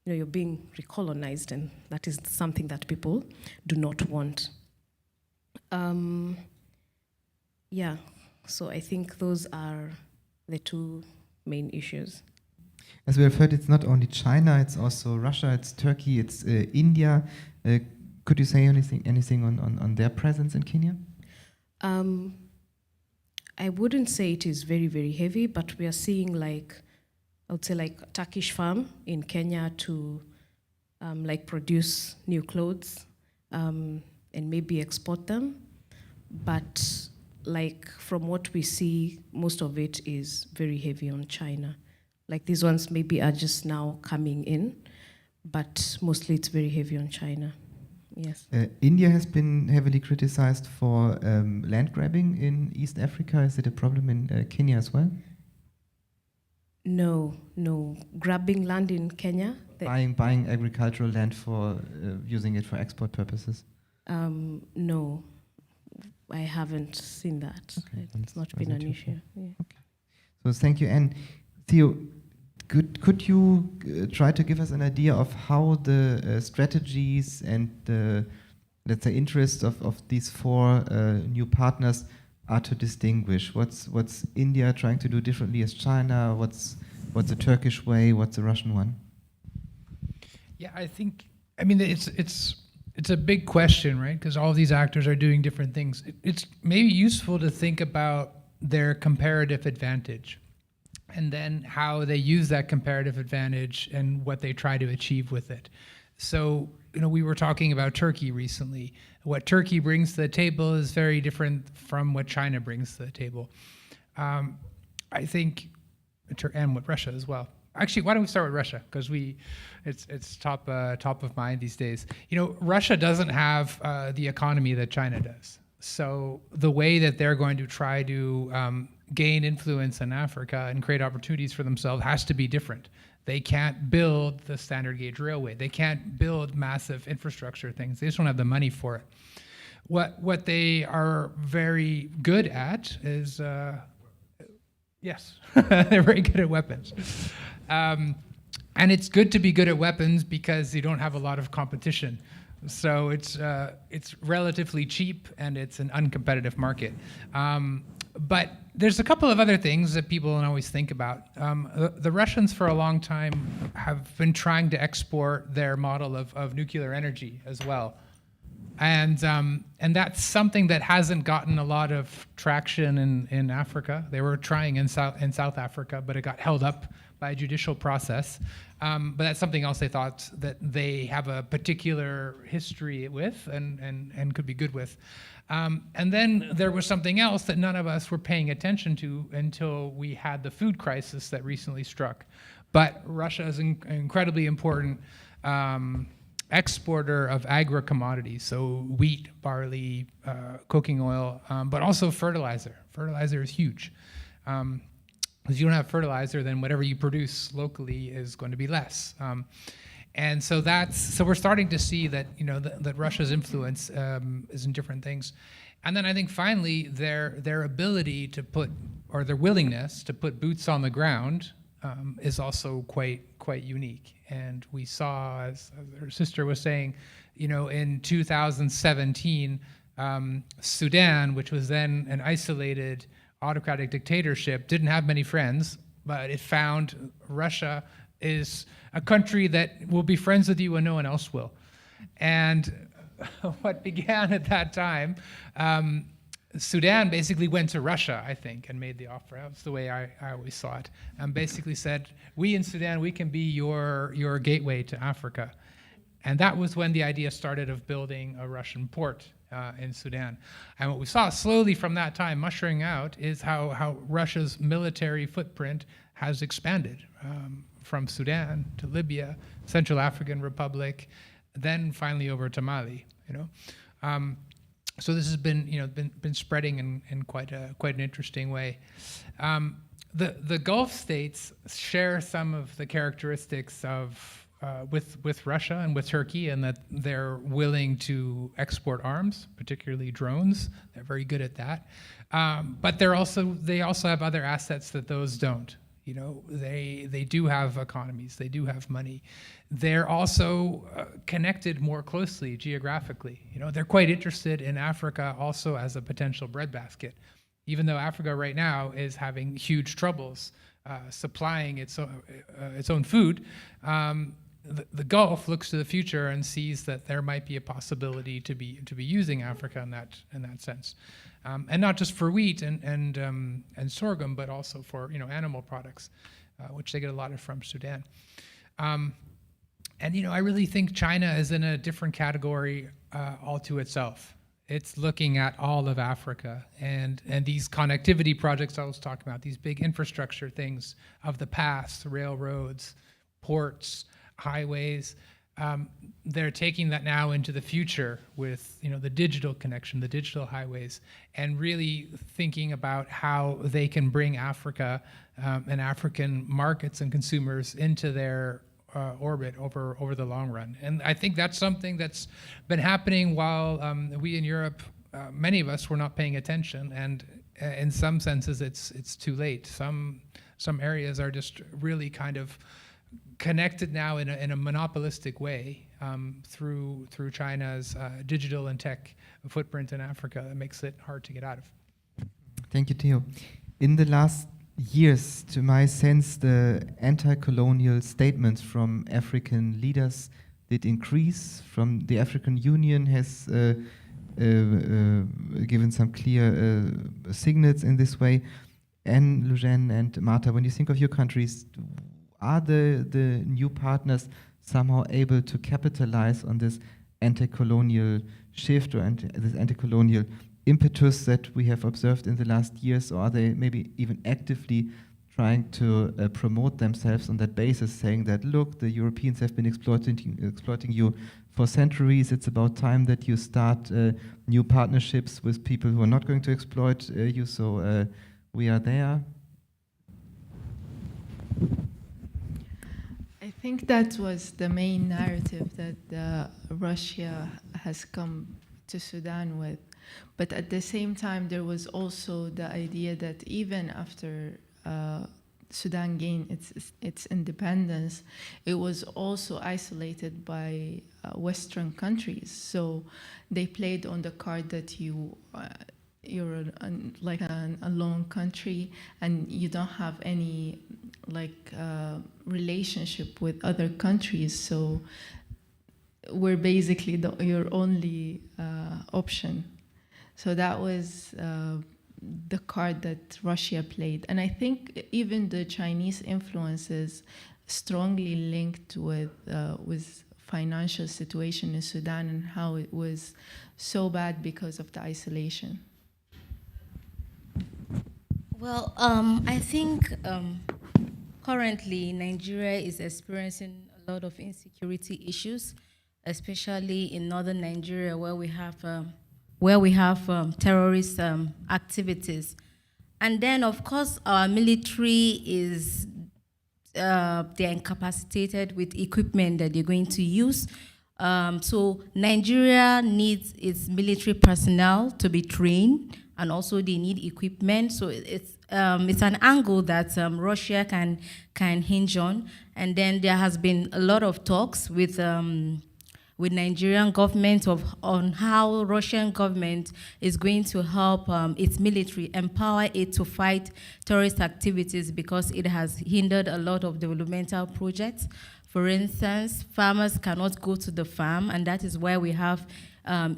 you're being recolonized, and that is something that people do not want. So I think those are the two main issues. As we have heard, it's not only China, it's also Russia, it's Turkey, it's India. Could you say anything on their presence in Kenya? I wouldn't say it is very, very heavy, but we are seeing I would say a Turkish farm in Kenya to produce new clothes and maybe export them. But from what we see, most of it is very heavy on China. These ones maybe are just now coming in, but mostly it's very heavy on China. Yes. India has been heavily criticized for land grabbing in East Africa. Is it a problem in Kenya as well? No. Grabbing land in Kenya? Buying agricultural land for using it for export purposes? No, I haven't seen that. Okay, it's not been an issue. Yeah. Okay. So thank you. And Theo, could you try to give us an idea of how the strategies and the, let's say, interests of these four new partners are to distinguish? What's India trying to do differently as China? What's the Turkish way? What's the Russian one? Yeah, I mean it's a big question, right? Because all of these actors are doing different things. It's maybe useful to think about their comparative advantage, and then how they use that comparative advantage and what they try to achieve with it. So, we were talking about Turkey recently. What Turkey brings to the table is very different from what China brings to the table. I think, and what Russia as well. Actually, why don't we start with Russia? Because it's top of mind these days. Russia doesn't have the economy that China does. So the way that they're going to try to gain influence in Africa and create opportunities for themselves has to be different. They can't build the standard gauge railway. They can't build massive infrastructure things. They just don't have the money for it. What they are very good at is, yes, they're very good at weapons. And it's good to be good at weapons because you don't have a lot of competition. So it's relatively cheap and it's an uncompetitive market. But there's a couple of other things that people don't always think about. The Russians for a long time have been trying to export their model of nuclear energy as well. And that's something that hasn't gotten a lot of traction in Africa. They were trying in South Africa, but it got held up by a judicial process. But that's something else they thought that they have a particular history with and could be good with. And then there was something else that none of us were paying attention to until we had the food crisis that recently struck. But Russia is an incredibly important exporter of agri-commodities, so wheat, barley, cooking oil, but also fertilizer. Fertilizer is huge. Because you don't have fertilizer, then whatever you produce locally is going to be less. And so we're starting to see that that Russia's influence is in different things. And then I think finally their ability to put, or their willingness to put boots on the ground is also quite unique. And we saw, as her sister was saying, in 2017, Sudan, which was then an isolated autocratic dictatorship, didn't have many friends, but it found Russia is a country that will be friends with you when no one else will. And what began at that time, Sudan basically went to Russia, I think, and made the offer. That's the way I always saw it. And basically said, we in Sudan, we can be your gateway to Africa. And that was when the idea started of building a Russian port in Sudan. And what we saw slowly from that time mushering out is how Russia's military footprint has expanded from Sudan to Libya, Central African Republic, then finally over to Mali. So this has been spreading in quite an interesting way. The Gulf states share some of the characteristics of with Russia and with Turkey, in that they're willing to export arms, particularly drones. They're very good at that. But they also have other assets that those don't. They do have economies. They do have money. They're also connected more closely geographically. They're quite interested in Africa also as a potential breadbasket, even though Africa right now is having huge troubles supplying its own food. The Gulf looks to the future and sees that there might be a possibility to be using Africa in that sense, and not just for wheat and sorghum, but also for animal products, which they get a lot of from Sudan. And I really think China is in a different category all to itself. It's looking at all of Africa and these connectivity projects I was talking about, these big infrastructure things of the past, railroads, ports, highways. They're taking that now into the future with the digital connection, the digital highways, and really thinking about how they can bring Africa and African markets and consumers into their orbit over the long run. And I think that's something that's been happening while we in Europe, many of us were not paying attention, and in some senses it's too late. Some areas are just really kind of connected now in a monopolistic way through China's digital and tech footprint in Africa that makes it hard to get out of. Thank you, Theo. In the last years, to my sense, the anti-colonial statements from African leaders did increase. From the African Union has given some clear signals in this way. And Lujan and Marta, when you think of your countries, are the new partners somehow able to capitalize on this anti-colonial shift or this anti-colonial impetus that we have observed in the last years, or are they maybe even actively trying to promote themselves on that basis, saying that, look, the Europeans have been exploiting you for centuries, it's about time that you start new partnerships with people who are not going to exploit you, so we are there? I think that was the main narrative that Russia has come to Sudan with. But at the same time, there was also the idea that even after Sudan gained its independence, it was also isolated by Western countries. So they played on the card that you're like a lone country and you don't have any relationship with other countries. So we're basically your only option. So that was the card that Russia played. And I think even the Chinese influence is strongly linked with financial situation in Sudan and how it was so bad because of the isolation. Well, I think currently Nigeria is experiencing a lot of insecurity issues, especially in northern Nigeria, where we have terrorist activities. And then, of course, our military is they're incapacitated with equipment that they're going to use. So Nigeria needs its military personnel to be trained, and also they need equipment. So it's an angle that Russia can hinge on. And then there has been a lot of talks with Nigerian government on how Russian government is going to help its military, empower it to fight terrorist activities, because it has hindered a lot of developmental projects. For instance, farmers cannot go to the farm, and that is why we have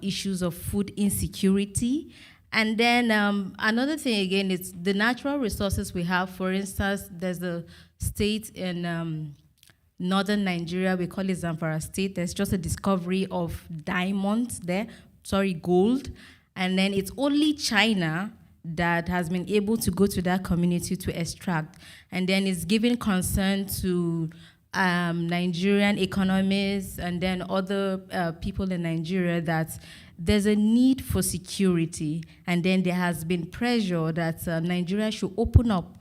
issues of food insecurity. And then another thing again is the natural resources we have. For instance, there's a state in northern Nigeria, we call it Zamfara State. There's just a discovery of diamonds there, gold. And then it's only China that has been able to go to that community to extract. And then it's giving concern to Nigerian economists and then other people in Nigeria that there's a need for security. And then there has been pressure that Nigeria should open up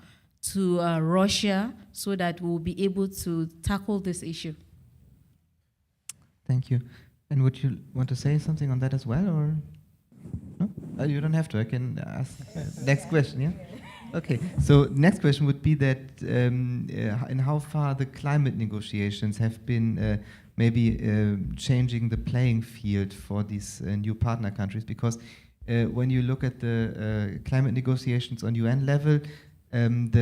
to Russia so that we'll be able to tackle this issue. Thank you. And would you want to say something on that as well, or no? You don't have to. I can ask next question. Yeah. Okay. So next question would be that in how far the climate negotiations have been maybe changing the playing field for these new partner countries, because when you look at the climate negotiations on UN level, let's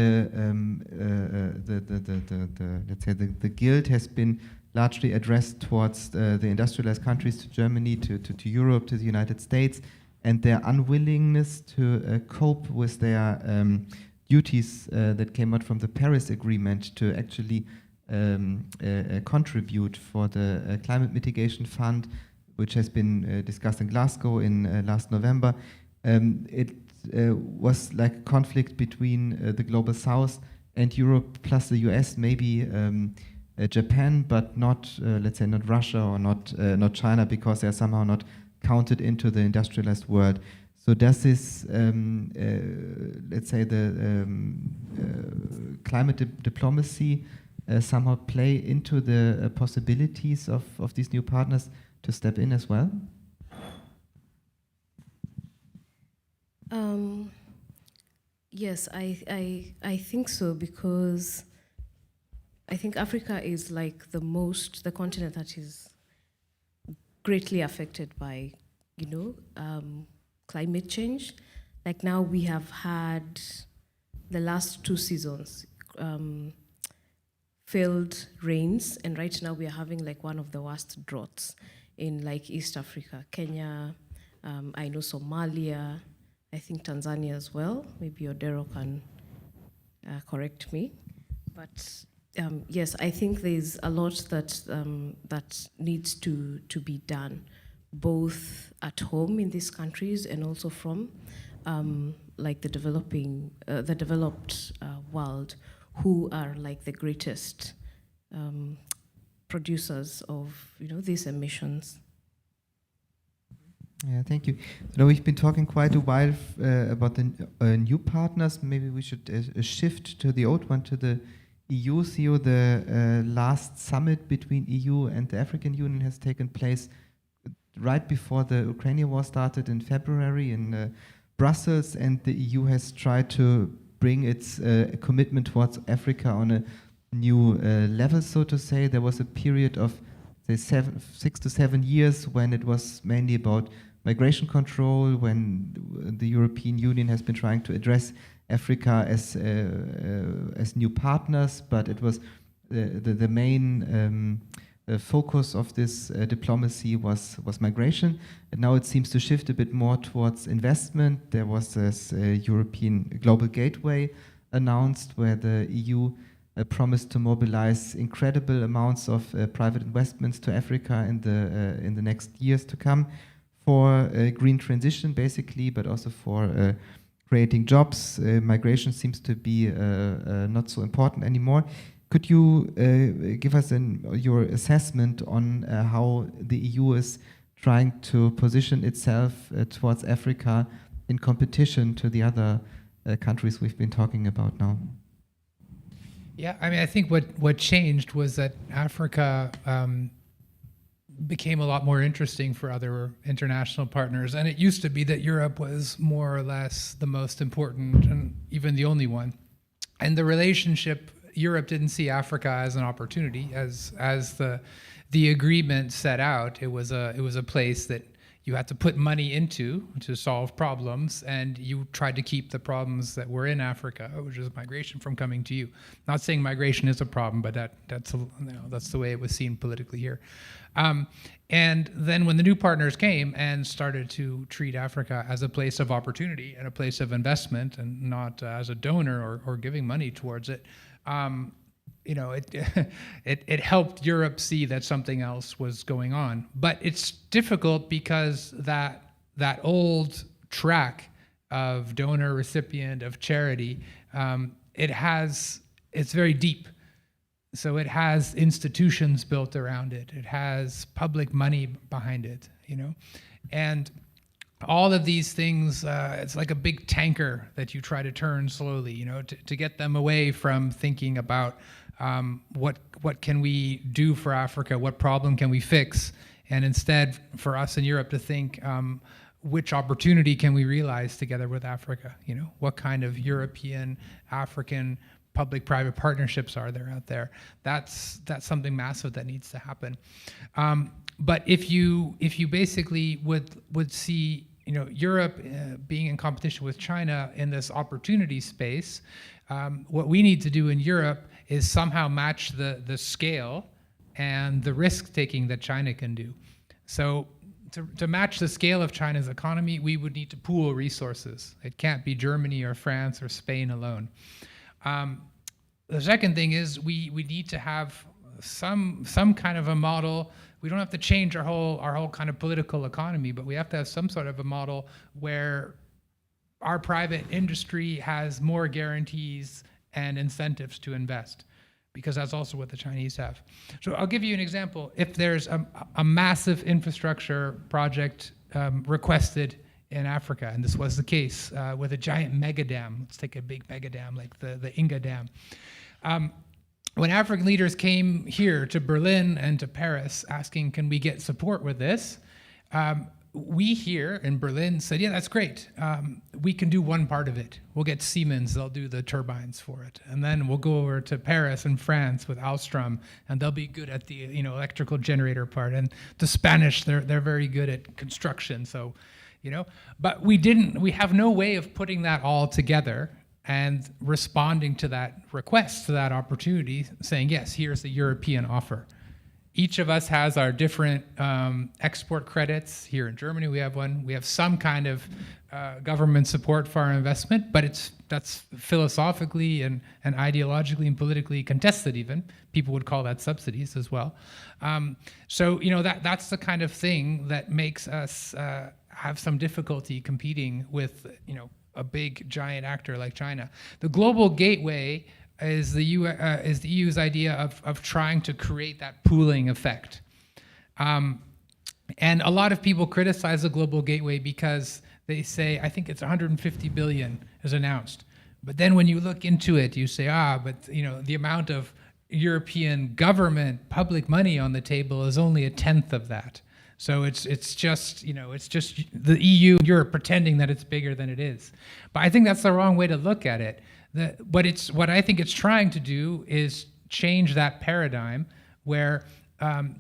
say the guild has been largely addressed towards the industrialized countries, to Germany, to Europe, to the United States, and their unwillingness to cope with their duties that came out from the Paris Agreement to actually contribute for the Climate Mitigation Fund, which has been discussed in Glasgow in last November. It was like a conflict between the Global South and Europe plus the US, maybe Japan, but not, let's say, not Russia or not China, because they are somehow not counted into the industrialized world. So does this, let's say, the climate diplomacy somehow play into the possibilities of these new partners to step in as well? Yes, I think so, because I think Africa is like the continent that is greatly affected by, climate change. Like now we have had the last 2 seasons failed rains, and right now we are having like one of the worst droughts in like East Africa, Kenya, I know Somalia, I think Tanzania as well. Maybe Odero can correct me, but yes, I think there's a lot that needs to be done, both at home in these countries and also from like the developed world, who are like the greatest producers of these emissions. Yeah, thank you. So now we've been talking quite a while about the new partners. Maybe we should shift to the old one, to the EU. Theo, the last summit between EU and the African Union has taken place right before the Ukrainian war started in February in Brussels, and the EU has tried to bring its commitment towards Africa on a new level, so to say. There was a period of, say, 6 to 7 years when it was mainly about migration control, when the European Union has been trying to address Africa as new partners, but it was the main focus of this diplomacy was migration. And now it seems to shift a bit more towards investment. There was this European Global Gateway announced, where the EU promised to mobilize incredible amounts of private investments to Africa in the next years to come for green transition, basically, but also for creating jobs. Migration seems to be not so important anymore. Could you give us your assessment on how the EU is trying to position itself towards Africa in competition to the other countries we've been talking about now? Yeah, I mean, I think what changed was that Africa became a lot more interesting for other international partners. And it used to be that Europe was more or less the most important and even the only one. And the relationship, Europe didn't see Africa as an opportunity, as the agreement set out. It was a place that you had to put money into to solve problems, and you tried to keep the problems that were in Africa, which is migration, from coming to you. Not saying migration is a problem, but that's the way it was seen politically here. And then when the new partners came and started to treat Africa as a place of opportunity and a place of investment, and not as a donor or giving money towards it, it helped Europe see that something else was going on. But it's difficult because that old track of donor recipient, of charity, it's very deep. So it has institutions built around it. It has public money behind it, and all of these things, it's like a big tanker that you try to turn slowly, to get them away from thinking about what can we do for Africa, what problem can we fix, and instead for us in Europe to think which opportunity can we realize together with Africa, what kind of European, African public-private partnerships are there out there. That's something massive that needs to happen. But if you basically would see Europe being in competition with China in this opportunity space, what we need to do in Europe is somehow match the scale and the risk-taking that China can do. So to match the scale of China's economy, we would need to pool resources. It can't be Germany or France or Spain alone. The second thing is we need to have some kind of a model. We don't have to change our whole kind of political economy, but we have to have some sort of a model where our private industry has more guarantees and incentives to invest, because that's also what the Chinese have. So I'll give you an example. If there's a massive infrastructure project requested in Africa, and this was the case with a giant mega dam. Let's take a big mega dam like the Inga Dam. When African leaders came here to Berlin and to Paris asking, can we get support with this? We here in Berlin said, yeah, that's great. We can do one part of it. We'll get Siemens, they'll do the turbines for it. And then we'll go over to Paris and France with Alstom, and they'll be good at the electrical generator part. And the Spanish, they're very good at construction, so but we have no way of putting that all together and responding to that request, to that opportunity, saying, yes, here's the European offer. Each of us has our different export credits. Here in Germany, we have one. We have some kind of government support for our investment, but that's philosophically and ideologically and politically contested even. People would call that subsidies as well. So that's the kind of thing that makes us have some difficulty competing with a big giant actor like China. The global gateway is the EU's idea of trying to create that pooling effect. And a lot of people criticize the global gateway because they say, I think it's 150 billion is announced. But then when you look into it, you say, but the amount of European government public money on the table is only a tenth of that. So it's just the EU and Europe pretending that it's bigger than it is. But I think that's the wrong way to look at it. What I think it's trying to do is change that paradigm where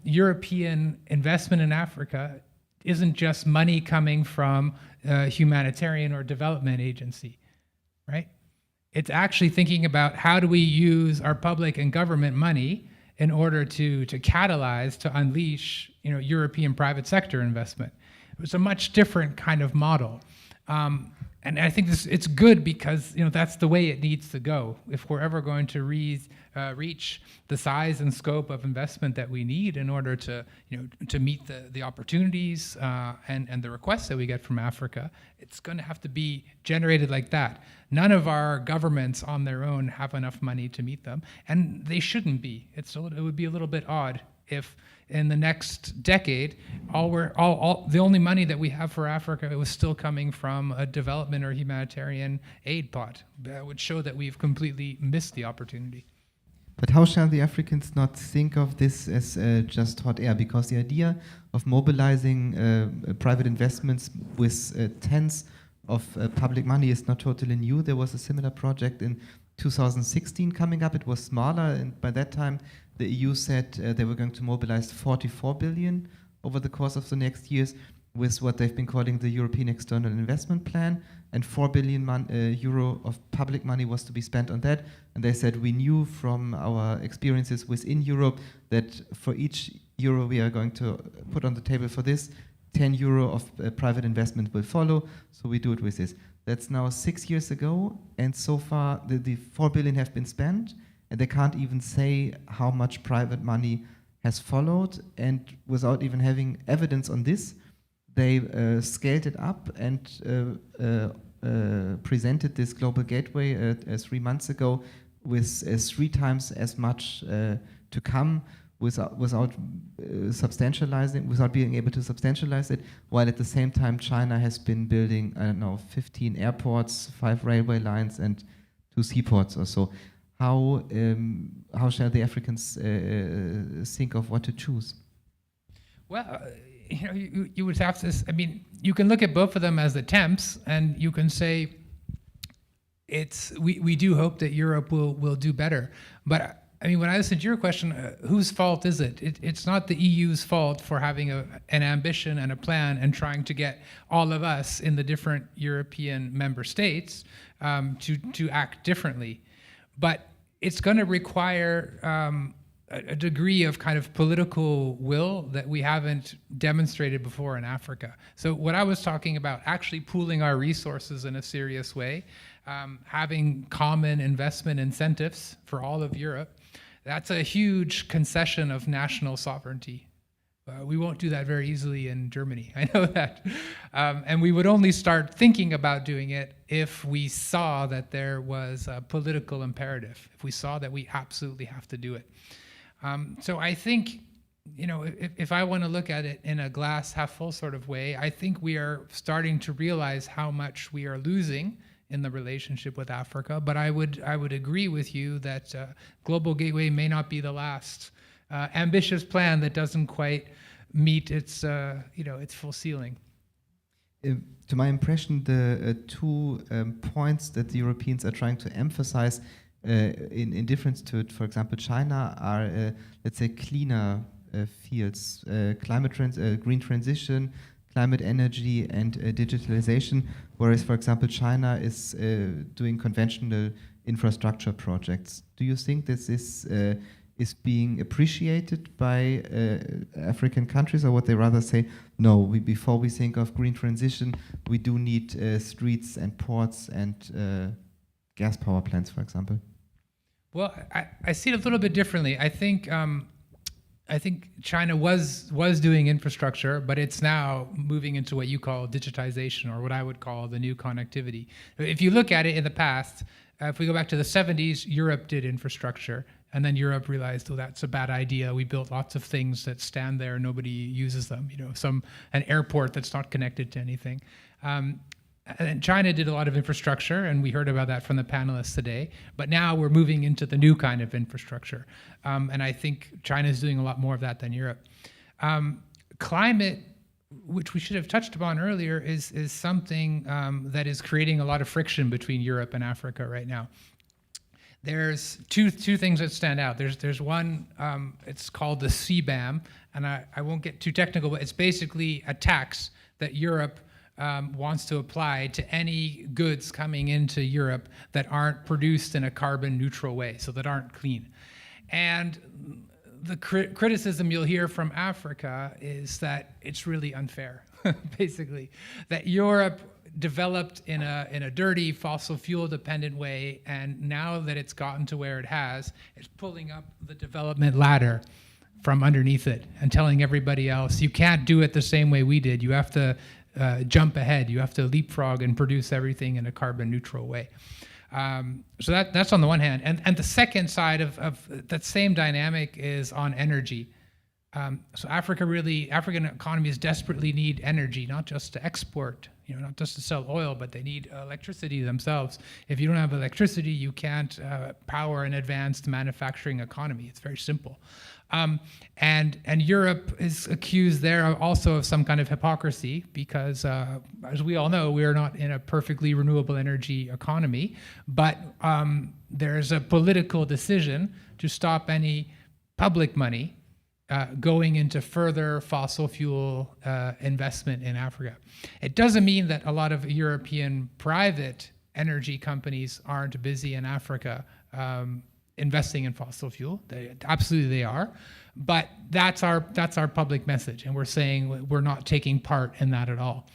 European investment in Africa isn't just money coming from a humanitarian or development agency, right? It's actually thinking about how do we use our public and government money in order to catalyze, to unleash, European private sector investment. It was a much different kind of model. And I think it's good because that's the way it needs to go. If we're ever going to reach the size and scope of investment that we need in order to meet the opportunities and the requests that we get from Africa, it's going to have to be generated like that. None of our governments on their own have enough money to meet them, and they shouldn't be. It would be a little bit odd if in the next decade, the only money that we have for Africa, it was still coming from a development or humanitarian aid pot. That would show that we've completely missed the opportunity. But how shall the Africans not think of this as just hot air? Because the idea of mobilizing private investments with tens of public money is not totally new. There was a similar project in 2016 coming up. It was smaller, and by that time, the EU said they were going to mobilize 44 billion over the course of the next years. with what they've been calling the European External Investment Plan, and 4 billion euro of public money was to be spent on that. And they said, we knew from our experiences within Europe that for each euro we are going to put on the table for this, 10 euro of private investment will follow, so we do it with this. That's now 6 years ago, and so far the 4 billion have been spent, and they can't even say how much private money has followed, and without even having evidence on this, they scaled it up and presented this global gateway 3 months ago with 3 times as much to come without substantializing, without being able to substantialize it, while at the same time China has been building, I don't know, 15 airports, 5 railway lines, and 2 seaports or so. How shall the Africans think of what to choose? Well, you would have to, I mean, you can look at both of them as attempts, and you can say we do hope that Europe will do better. But I mean, when I listen to your question, whose fault is it? It's not the EU's fault for having an ambition and a plan and trying to get all of us in the different European member states to act differently. But it's going to require a degree of kind of political will that we haven't demonstrated before in Africa. So what I was talking about, actually pooling our resources in a serious way, having common investment incentives for all of Europe, that's a huge concession of national sovereignty. We won't do that very easily in Germany, I know that. And we would only start thinking about doing it if we saw that there was a political imperative, if we saw that we absolutely have to do it. So I think, if I want to look at it in a glass half full sort of way, I think we are starting to realize how much we are losing in the relationship with Africa. But I would agree with you that Global Gateway may not be the last ambitious plan that doesn't quite meet its full ceiling. To my impression, the 2 points that the Europeans are trying to emphasize in difference to, for example, China, are, let's say, cleaner fields, green transition, climate energy, and digitalization, whereas, for example, China is doing conventional infrastructure projects. Do you think this is being appreciated by African countries, or would they rather say, no, before we think of green transition, we do need streets and ports and gas power plants, for example? Well, I see it a little bit differently. I think China was doing infrastructure, but it's now moving into what you call digitization, or what I would call the new connectivity. If you look at it in the past, if we go back to the 70s, Europe did infrastructure, and then Europe realized, oh, that's a bad idea. We built lots of things that stand there, nobody uses them. An airport that's not connected to anything. And China did a lot of infrastructure, and we heard about that from the panelists today. But now we're moving into the new kind of infrastructure. And I think China is doing a lot more of that than Europe. Climate, which we should have touched upon earlier, is something that is creating a lot of friction between Europe and Africa right now. There's two things that stand out. There's one, it's called the CBAM, and I won't get too technical, but it's basically a tax that Europe wants to apply to any goods coming into Europe that aren't produced in a carbon neutral way, so that aren't clean. And the criticism you'll hear from Africa is that it's really unfair, basically, that Europe developed in a dirty fossil fuel dependent way, and now that it's gotten to where it has, it's pulling up the development ladder from underneath it and telling everybody else, you can't do it the same way we did. You have to jump ahead. You have to leapfrog and produce everything in a carbon neutral way. So that's on the one hand. And the second side of that same dynamic is on energy. So African economies desperately need energy, not just to export, not just to sell oil, but they need electricity themselves. If you don't have electricity, you can't power an advanced manufacturing economy. It's very simple. And Europe is accused there also of some kind of hypocrisy because, as we all know, we are not in a perfectly renewable energy economy, but there's a political decision to stop any public money going into further fossil fuel investment in Africa. It doesn't mean that a lot of European private energy companies aren't busy in Africa investing in fossil fuel. Absolutely they are. But that's our public message, and we're saying we're not taking part in that at all.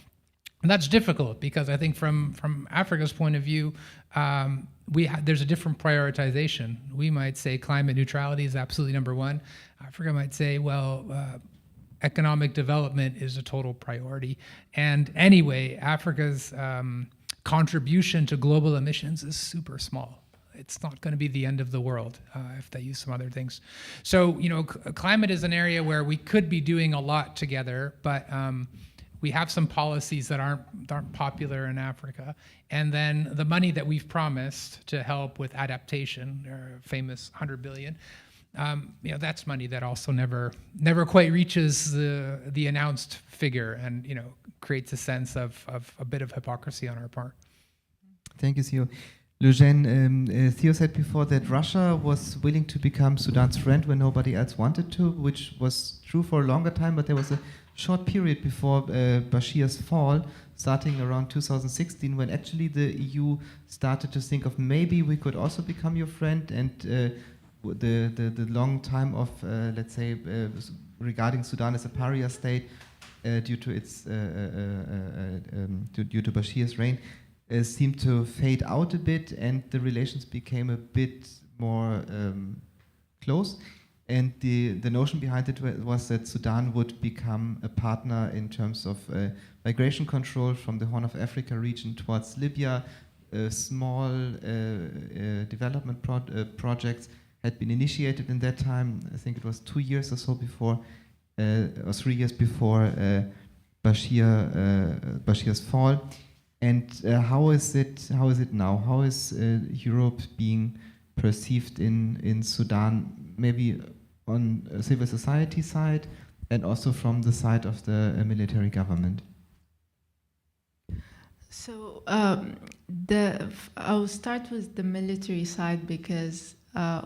And that's difficult because I think from Africa's point of view, there's a different prioritization. We might say climate neutrality is absolutely number one. Africa might say, well, economic development is a total priority. And anyway, Africa's contribution to global emissions is super small. It's not going to be the end of the world if they use some other things. So, climate is an area where we could be doing a lot together, but we have some policies that aren't popular in Africa. And then the money that we've promised to help with adaptation, our famous 100 billion, that's money that also never quite reaches the announced figure, and creates a sense of a bit of hypocrisy on our part. Thank you, Theo. Eugène, Theo said before that Russia was willing to become Sudan's friend when nobody else wanted to, which was true for a longer time, but there was a short period before Bashir's fall, starting around 2016, when actually the EU started to think of maybe we could also become your friend, and the long time of, let's say, regarding Sudan as a pariah state due to its due to Bashir's reign, seemed to fade out a bit, and the relations became a bit more close. And the notion behind it was that Sudan would become a partner in terms of migration control from the Horn of Africa region towards Libya. Small development projects had been initiated in that time. I think it was 2 years or so before, or 3 years before Bashir's fall. And how is it now? How is Europe being perceived in Sudan, maybe on a civil society side and also from the side of the military government? So I'll start with the military side, because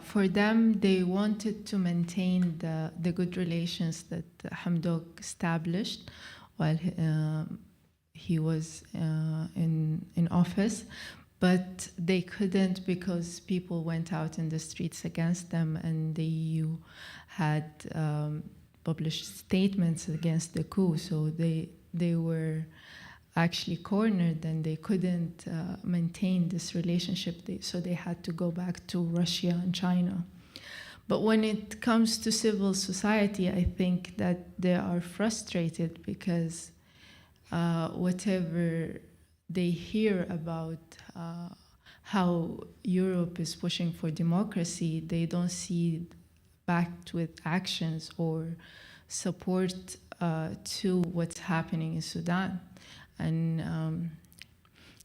for them, they wanted to maintain the good relations that Hamdok established while he was in office, but they couldn't because people went out in the streets against them, and the EU had published statements against the coup, so they were actually cornered, and they couldn't maintain this relationship, so they had to go back to Russia and China. But when it comes to civil society, I think that they are frustrated because whatever they hear about how Europe is pushing for democracy, they don't see backed with actions or support to what's happening in Sudan. And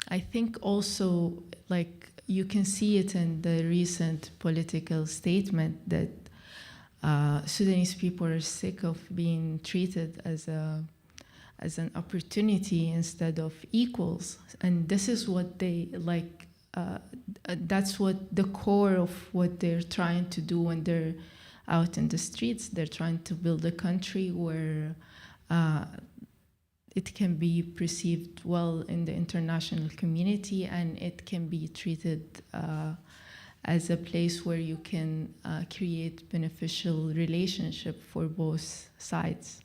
I think also, like, you can see it in the recent political statement that Sudanese people are sick of being treated as an opportunity instead of equals. And this is what they like, that's what the core of what they're trying to do when they're out in the streets. They're trying to build a country where it can be perceived well in the international community, and it can be treated as a place where you can create beneficial relationship for both sides.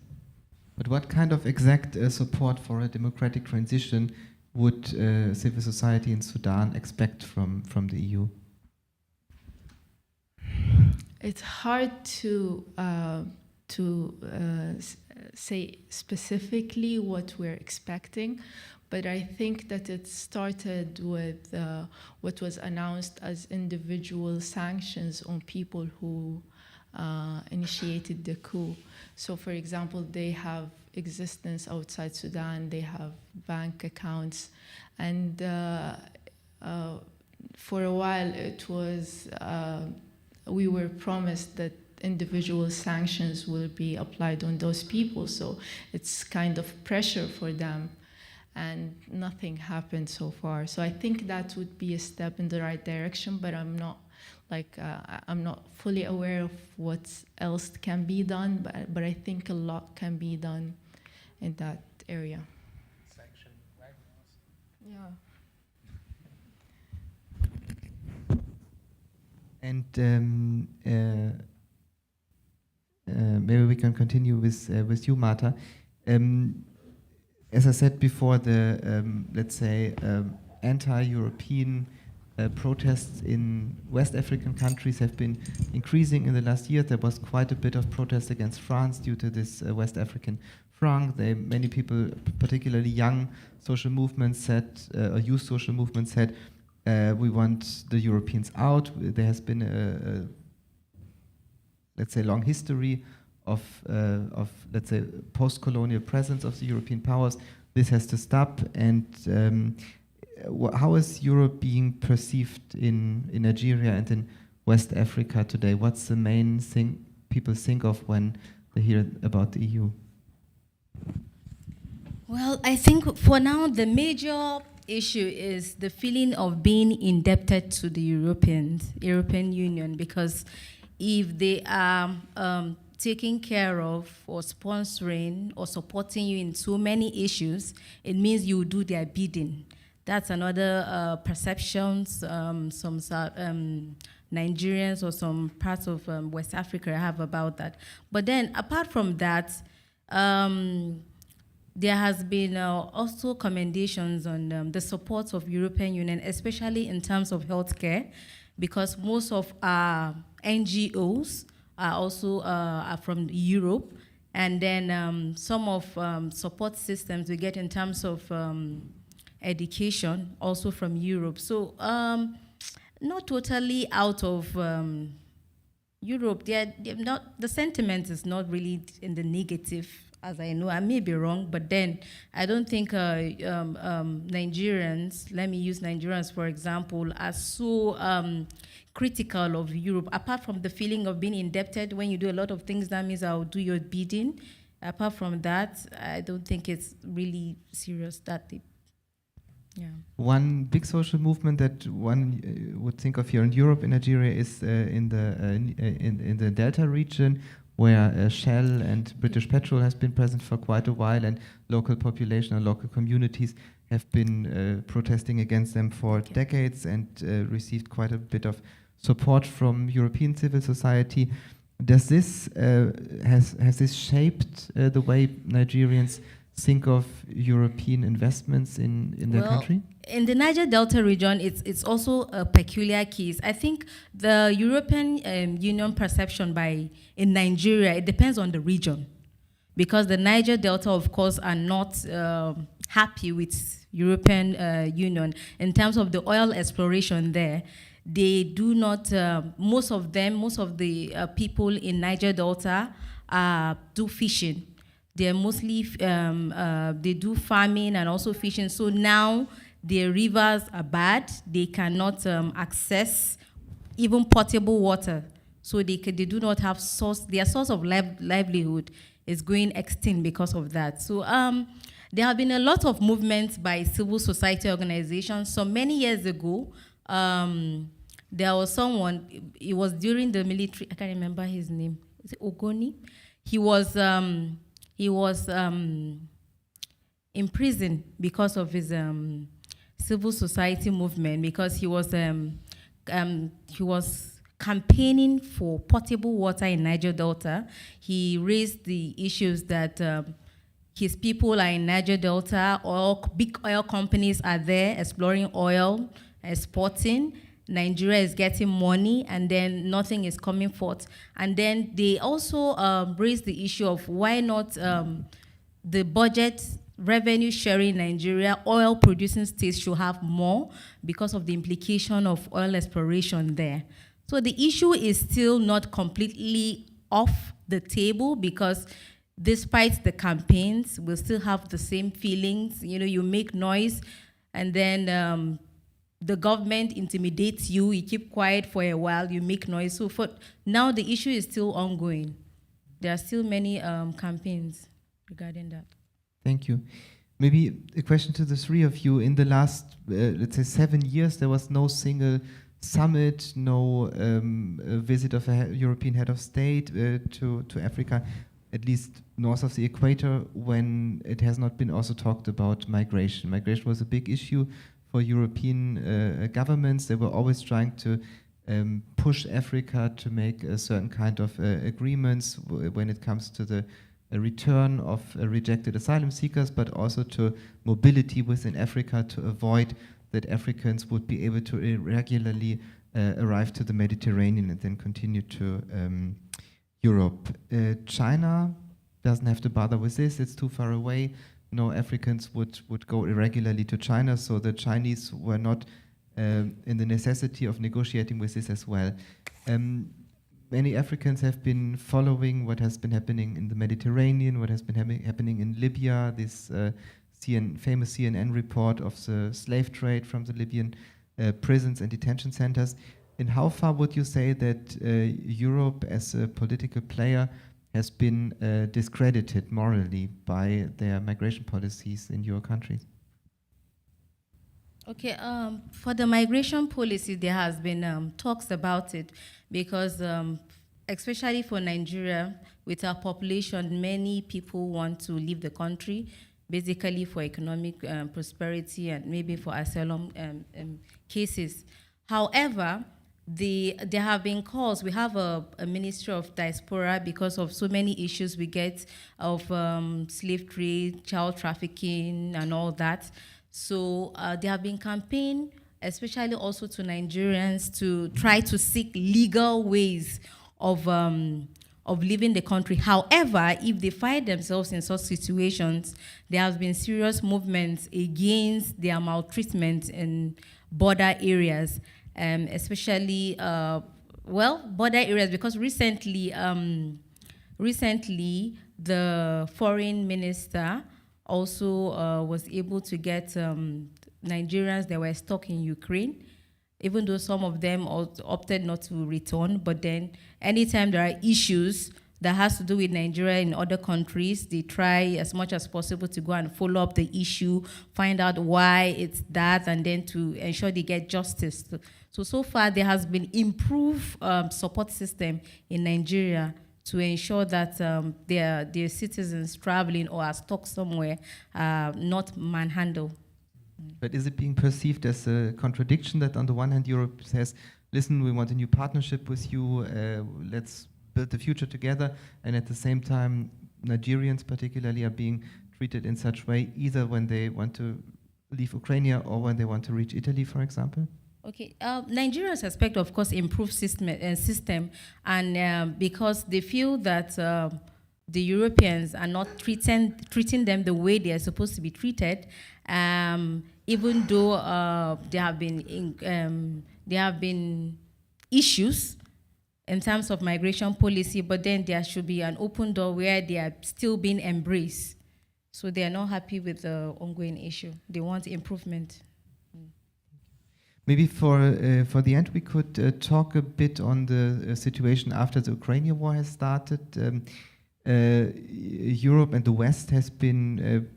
But what kind of exact support for a democratic transition would civil society in Sudan expect from the EU? It's hard to say specifically what we're expecting, but I think that it started with what was announced as individual sanctions on people who initiated the coup. So, for example, they have existence outside Sudan, they have bank accounts, and for a while it was, we were promised that individual sanctions will be applied on those people, so it's kind of pressure for them, and nothing happened so far. So I think that would be a step in the right direction, but I'm not Like I'm not fully aware of what else can be done, but I think a lot can be done in that area. Yeah. And maybe we can continue with you, Marta. As I said before, the let's say anti-European protests in West African countries have been increasing in the last year. There was quite a bit of protest against France due to this West African franc. Many people, particularly young social movements, said, or youth social movements said, we want the Europeans out. There has been a let's say, long history of let's say, post-colonial presence of the European powers. This has to stop. And how is Europe being perceived in Nigeria and in West Africa today? What's the main thing people think of when they hear about the EU? Well, I think for now, the major issue is the feeling of being indebted to the European Union, because if they are taking care of or sponsoring or supporting you in so many issues, it means you do their bidding. That's another perceptions some Nigerians or some parts of West Africa have about that. But then apart from that, there has been also commendations on the support of European Union, especially in terms of healthcare, because most of our NGOs are also are from Europe, and then some of support systems we get in terms of education also from Europe. So not totally out of Europe. They're not, the sentiment is not really in the negative, as I know. I may be wrong, but then I don't think Nigerians, let me use Nigerians for example, are so critical of Europe. Apart from the feeling of being indebted, when you do a lot of things, that means I'll do your bidding. Apart from that, I don't think it's really serious that deep. Yeah. One big social movement that one would think of here in Europe, in Nigeria, is in the Delta region, where Shell and British Petrol has been present for quite a while, and local population and local communities have been protesting against them for decades and received quite a bit of support from European civil society. Does this has this shaped the way Nigerians think of European investments in their country? In the Niger Delta region, it's also a peculiar case. I think the European Union perception in Nigeria, it depends on the region, because the Niger Delta, of course, are not happy with European Union in terms of the oil exploration there. They do not. Most of the people in Niger Delta do fishing. They're mostly, they do farming and also fishing. So now their rivers are bad. They cannot access even potable water. So they do not have their source of livelihood is going extinct because of that. So there have been a lot of movements by civil society organizations. So many years ago, there was someone, it was during the military, I can't remember his name. Is it Ogoni? He was in prison because of his civil society movement, because he was campaigning for potable water in Niger Delta. He raised the issues that his people are in Niger Delta, big oil companies are there exploring oil, exporting. Nigeria is getting money, and then nothing is coming forth. And then they also raised the issue of why not the budget revenue sharing in Nigeria, oil producing states should have more because of the implication of oil exploration there. So the issue is still not completely off the table, because despite the campaigns, we'll still have the same feelings. You know, you make noise, and then the government intimidates you, you keep quiet for a while, you make noise. So for now, the issue is still ongoing. There are still many campaigns regarding that. Thank you. Maybe a question to the three of you. In the last, let's say, 7 years, there was no single summit, no visit of a European head of state to Africa, at least north of the equator, when it has not been also talked about migration. Migration was a big issue for European governments. They were always trying to push Africa to make a certain kind of agreements when it comes to the return of rejected asylum seekers, but also to mobility within Africa to avoid that Africans would be able to irregularly arrive to the Mediterranean and then continue to Europe. China doesn't have to bother with this, it's too far away. No Africans would go irregularly to China, so the Chinese were not in the necessity of negotiating with this as well. Many Africans have been following what has been happening in the Mediterranean, what has been happening in Libya, this famous CNN report of the slave trade from the Libyan prisons and detention centers. And how far would you say that Europe as a political player has been discredited morally by their migration policies in your countries? Okay, for the migration policy, there has been talks about it because especially for Nigeria, with our population, many people want to leave the country, basically for economic prosperity and maybe for asylum cases. However, there have been calls. We have a Ministry of Diaspora because of so many issues we get of slave trade, child trafficking, and all that. So there have been campaigns, especially also to Nigerians, to try to seek legal ways of leaving the country. However, if they find themselves in such situations, there has been serious movements against their maltreatment in border areas, especially border areas, because recently the foreign minister also was able to get Nigerians that were stuck in Ukraine, even though some of them opted not to return. But then anytime there are issues that has to do with Nigeria in other countries, they try as much as possible to go and follow up the issue, find out why it's that, and then to ensure they get justice. So far there has been improved support system in Nigeria to ensure that their citizens traveling or are stuck somewhere are not manhandled. But is it being perceived as a contradiction that on the one hand Europe says, listen, we want a new partnership with you, let's build the future together, and at the same time Nigerians particularly are being treated in such way, either when they want to leave Ukraine or when they want to reach Italy, for example? Okay, Nigerians expect, of course, improved system, and because they feel that the Europeans are not treating them the way they are supposed to be treated, even though there have been issues in terms of migration policy, but then there should be an open door where they are still being embraced. So they are not happy with the ongoing issue. They want improvement. Maybe for the end, we could talk a bit on the situation after the Ukrainian war has started. Europe and the West has been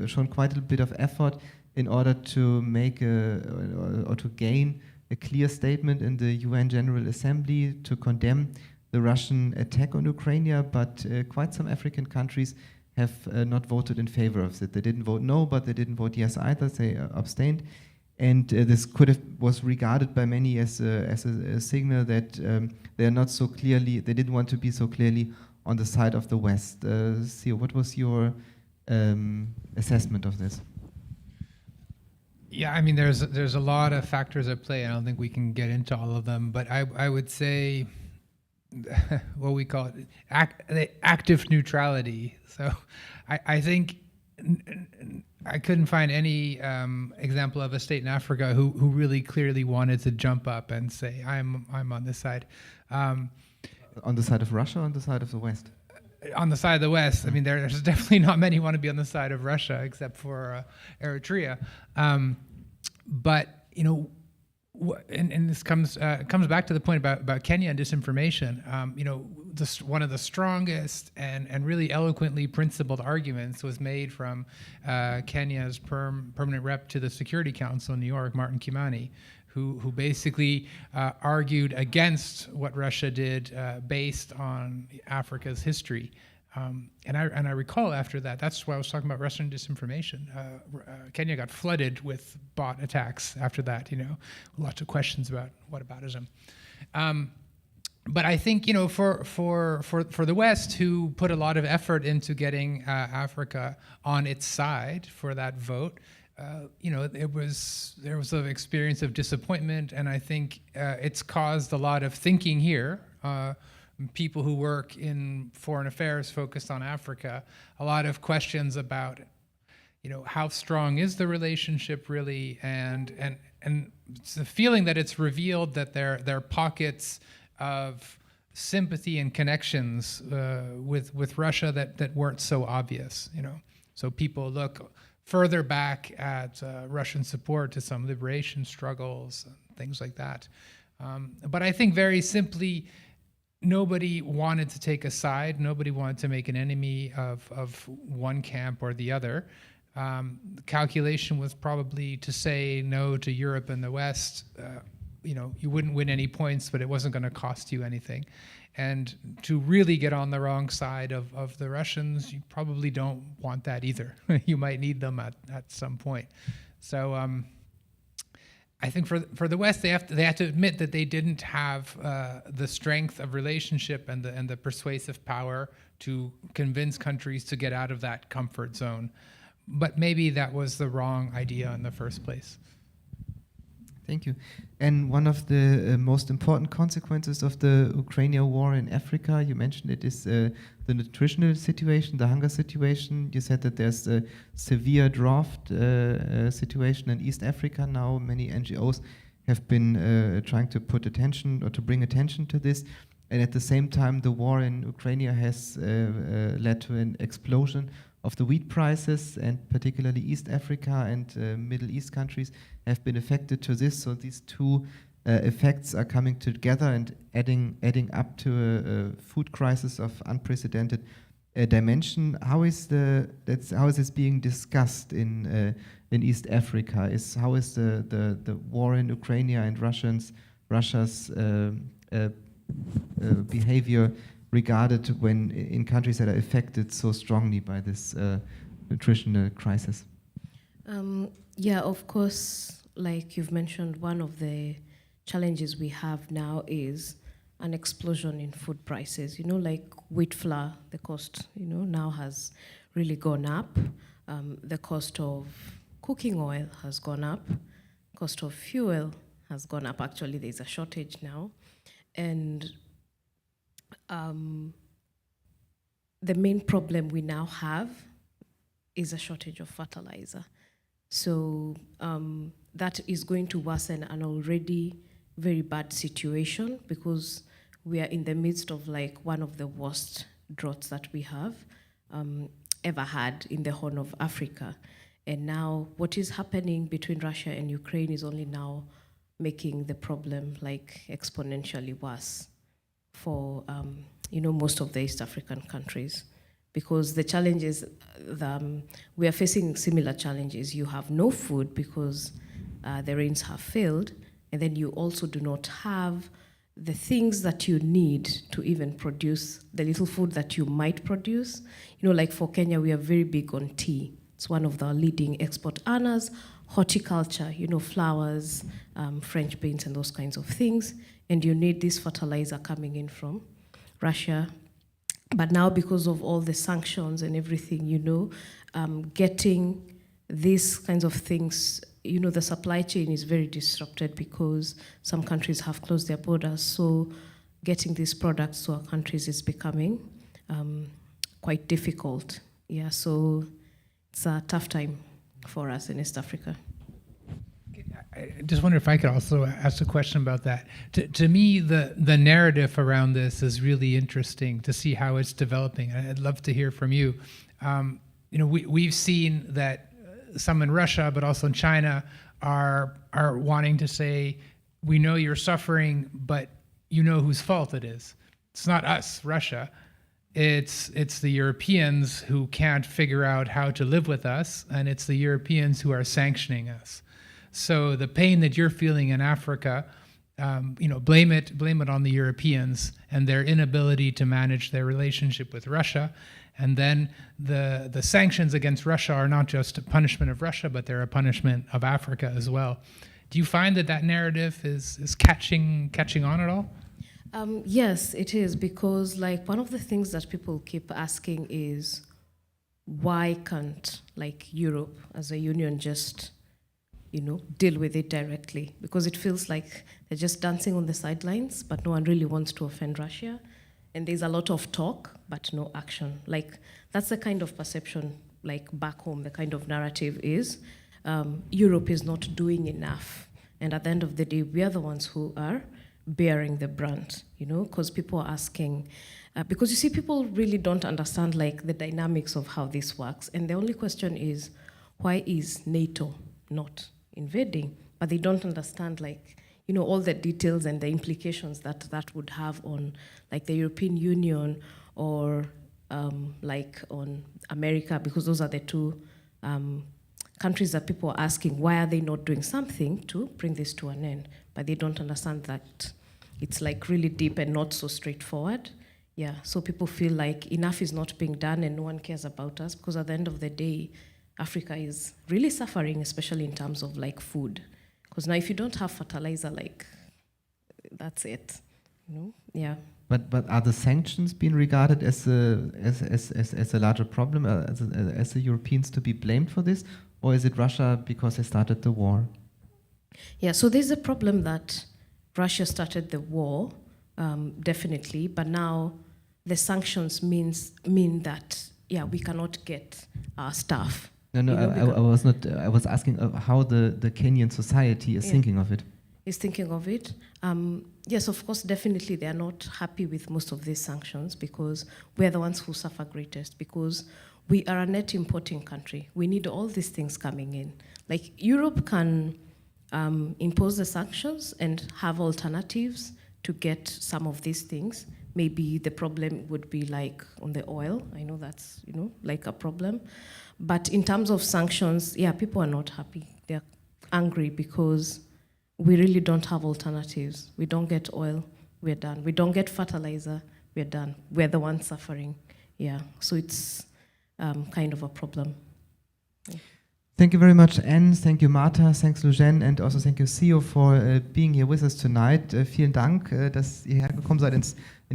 shown quite a bit of effort in order to make or to gain a clear statement in the UN General Assembly to condemn the Russian attack on Ukraine, but quite some African countries have not voted in favor of it. They didn't vote no, but they didn't vote yes either. They abstained, and this was regarded by many as a signal that they are not so clearly. They didn't want to be so clearly on the side of the West. Theo, what was your assessment of this? Yeah, I mean, there's a lot of factors at play, and I don't think we can get into all of them. But I would say what we call it active neutrality. So I think I couldn't find any example of a state in Africa who really clearly wanted to jump up and say, I'm on this side. On the side of Russia or on the side of the West? On the side of the West. I mean, there's definitely not many who want to be on the side of Russia, except for Eritrea. But, you know, and this comes back to the point about Kenya and disinformation. You know, one of the strongest and really eloquently principled arguments was made from Kenya's permanent rep to the Security Council in New York, Martin Kimani, who basically argued against what Russia did based on Africa's history. And I recall after that, that's why I was talking about Russian disinformation. Kenya got flooded with bot attacks after that, lots of questions about whataboutism. But I think, for the West, who put a lot of effort into getting Africa on its side for that vote, there was an experience of disappointment, and I think it's caused a lot of thinking here. People who work in foreign affairs focused on Africa, a lot of questions about, how strong is the relationship really, and it's the feeling that it's revealed that there are pockets of sympathy and connections with Russia that weren't so obvious, So people look further back at Russian support to some liberation struggles and things like that. But I think very simply, nobody wanted to take a side. Nobody wanted to make an enemy of one camp or the other. The calculation was probably to say no to Europe and the West. You wouldn't win any points, but it wasn't going to cost you anything. And to really get on the wrong side of the Russians, you probably don't want that either. You might need them at some point. So I think for the West, they have to admit that they didn't have the strength of relationship and the persuasive power to convince countries to get out of that comfort zone. But maybe that was the wrong idea in the first place. Thank you. And one of the most important consequences of the Ukrainian war in Africa, you mentioned it, is the nutritional situation, the hunger situation. You said that there's a severe drought situation in East Africa now. Many NGOs have been trying to put attention or to bring attention to this. And at the same time, the war in Ukraine has led to an explosion of the wheat prices, and particularly East Africa and Middle East countries have been affected to this. So these two effects are coming together and adding up to a food crisis of unprecedented dimension. How is this being discussed in East Africa? How is the war in Ukraine and Russia's behavior regarded when in countries that are affected so strongly by this nutritional crisis? Yeah, of course, like you've mentioned, one of the challenges we have now is an explosion in food prices. Like wheat flour, the cost, now has really gone up. The cost of cooking oil has gone up. Cost of fuel has gone up. Actually, there's a shortage now. And the main problem we now have is a shortage of fertilizer. So that is going to worsen an already very bad situation, because we are in the midst of one of the worst droughts that we have ever had in the Horn of Africa. And now what is happening between Russia and Ukraine is only now making the problem exponentially worse for most of the East African countries, because the challenges, we are facing similar challenges. You have no food because the rains have failed, and then you also do not have the things that you need to even produce the little food that you might produce. Like for Kenya, we are very big on tea. It's one of the leading export earners. Horticulture, flowers, French beans, and those kinds of things. And you need this fertilizer coming in from Russia. But now, because of all the sanctions and everything, getting these kinds of things, the supply chain is very disrupted because some countries have closed their borders. So getting these products to our countries is becoming quite difficult. Yeah, so it's a tough time for us in East Africa. I just wonder if I could also ask a question about that. To me, the narrative around this is really interesting to see how it's developing. I'd love to hear from you. We've seen that some in Russia, but also in China, are wanting to say, we know you're suffering, but you know whose fault it is. it's not us, Russia. It's the Europeans who can't figure out how to live with us, and it's the Europeans who are sanctioning us. So the pain that you're feeling in Africa, blame it on the Europeans and their inability to manage their relationship with Russia. And then the sanctions against Russia are not just a punishment of Russia, but they're a punishment of Africa as well. Do you find that narrative is catching on at all? Yes, it is, because like one of the things that people keep asking is, why can't like Europe as a union just deal with it directly? Because it feels like they're just dancing on the sidelines, but no one really wants to offend Russia. And there's a lot of talk, but no action. Like, that's the kind of perception, like back home, the kind of narrative is, Europe is not doing enough. And at the end of the day, we are the ones who are bearing the brunt, because people are asking, because you see, people really don't understand like the dynamics of how this works. And the only question is, why is NATO not invading? But they don't understand like, all the details and the implications that would have on like the European Union or like on America, because those are the two countries that people are asking, why are they not doing something to bring this to an end? But they don't understand that it's like really deep and not so straightforward. Yeah, so people feel like enough is not being done and no one cares about us, because at the end of the day, Africa is really suffering, especially in terms of like food. Because now if you don't have fertilizer, like, that's it, Yeah. But are the sanctions being regarded as a larger problem, as the Europeans to be blamed for this? Or is it Russia because they started the war? Yeah, so there's a problem that Russia started the war, definitely, but now the sanctions mean that, we cannot get our stuff. No, I was not. I was asking how the Kenyan society is thinking of it. Is thinking of it. Yes, of course, definitely they are not happy with most of these sanctions, because we're the ones who suffer greatest, because we are a net importing country. We need all these things coming in. Like, Europe can impose the sanctions and have alternatives to get some of these things. Maybe the problem would be like on the oil. I know that's, like a problem. But in terms of sanctions, people are not happy. They're angry because we really don't have alternatives. We don't get oil, we're done. We don't get fertilizer, we're done. We're the ones suffering. So it's kind of a problem. Thank you very much, Anne. Thank you, Martha. Thanks, Lujen. And also thank you, Sio, for being here with us tonight. Vielen Dank, dass ihr hergekommen seid in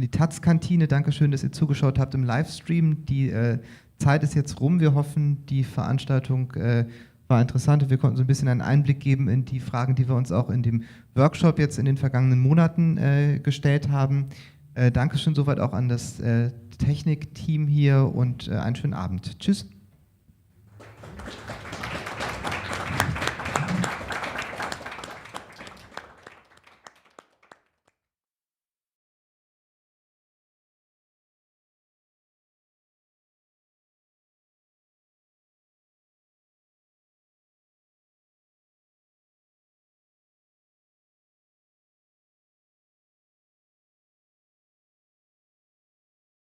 die taz-Kantine. Dankeschön, dass ihr zugeschaut habt im Livestream. Die Zeit ist jetzt rum. Wir hoffen, die Veranstaltung war interessant und wir konnten so ein bisschen einen Einblick geben in die Fragen, die wir uns auch in dem Workshop jetzt in den vergangenen Monaten gestellt haben. Dankeschön soweit auch an das Technikteam hier und einen schönen Abend. Tschüss.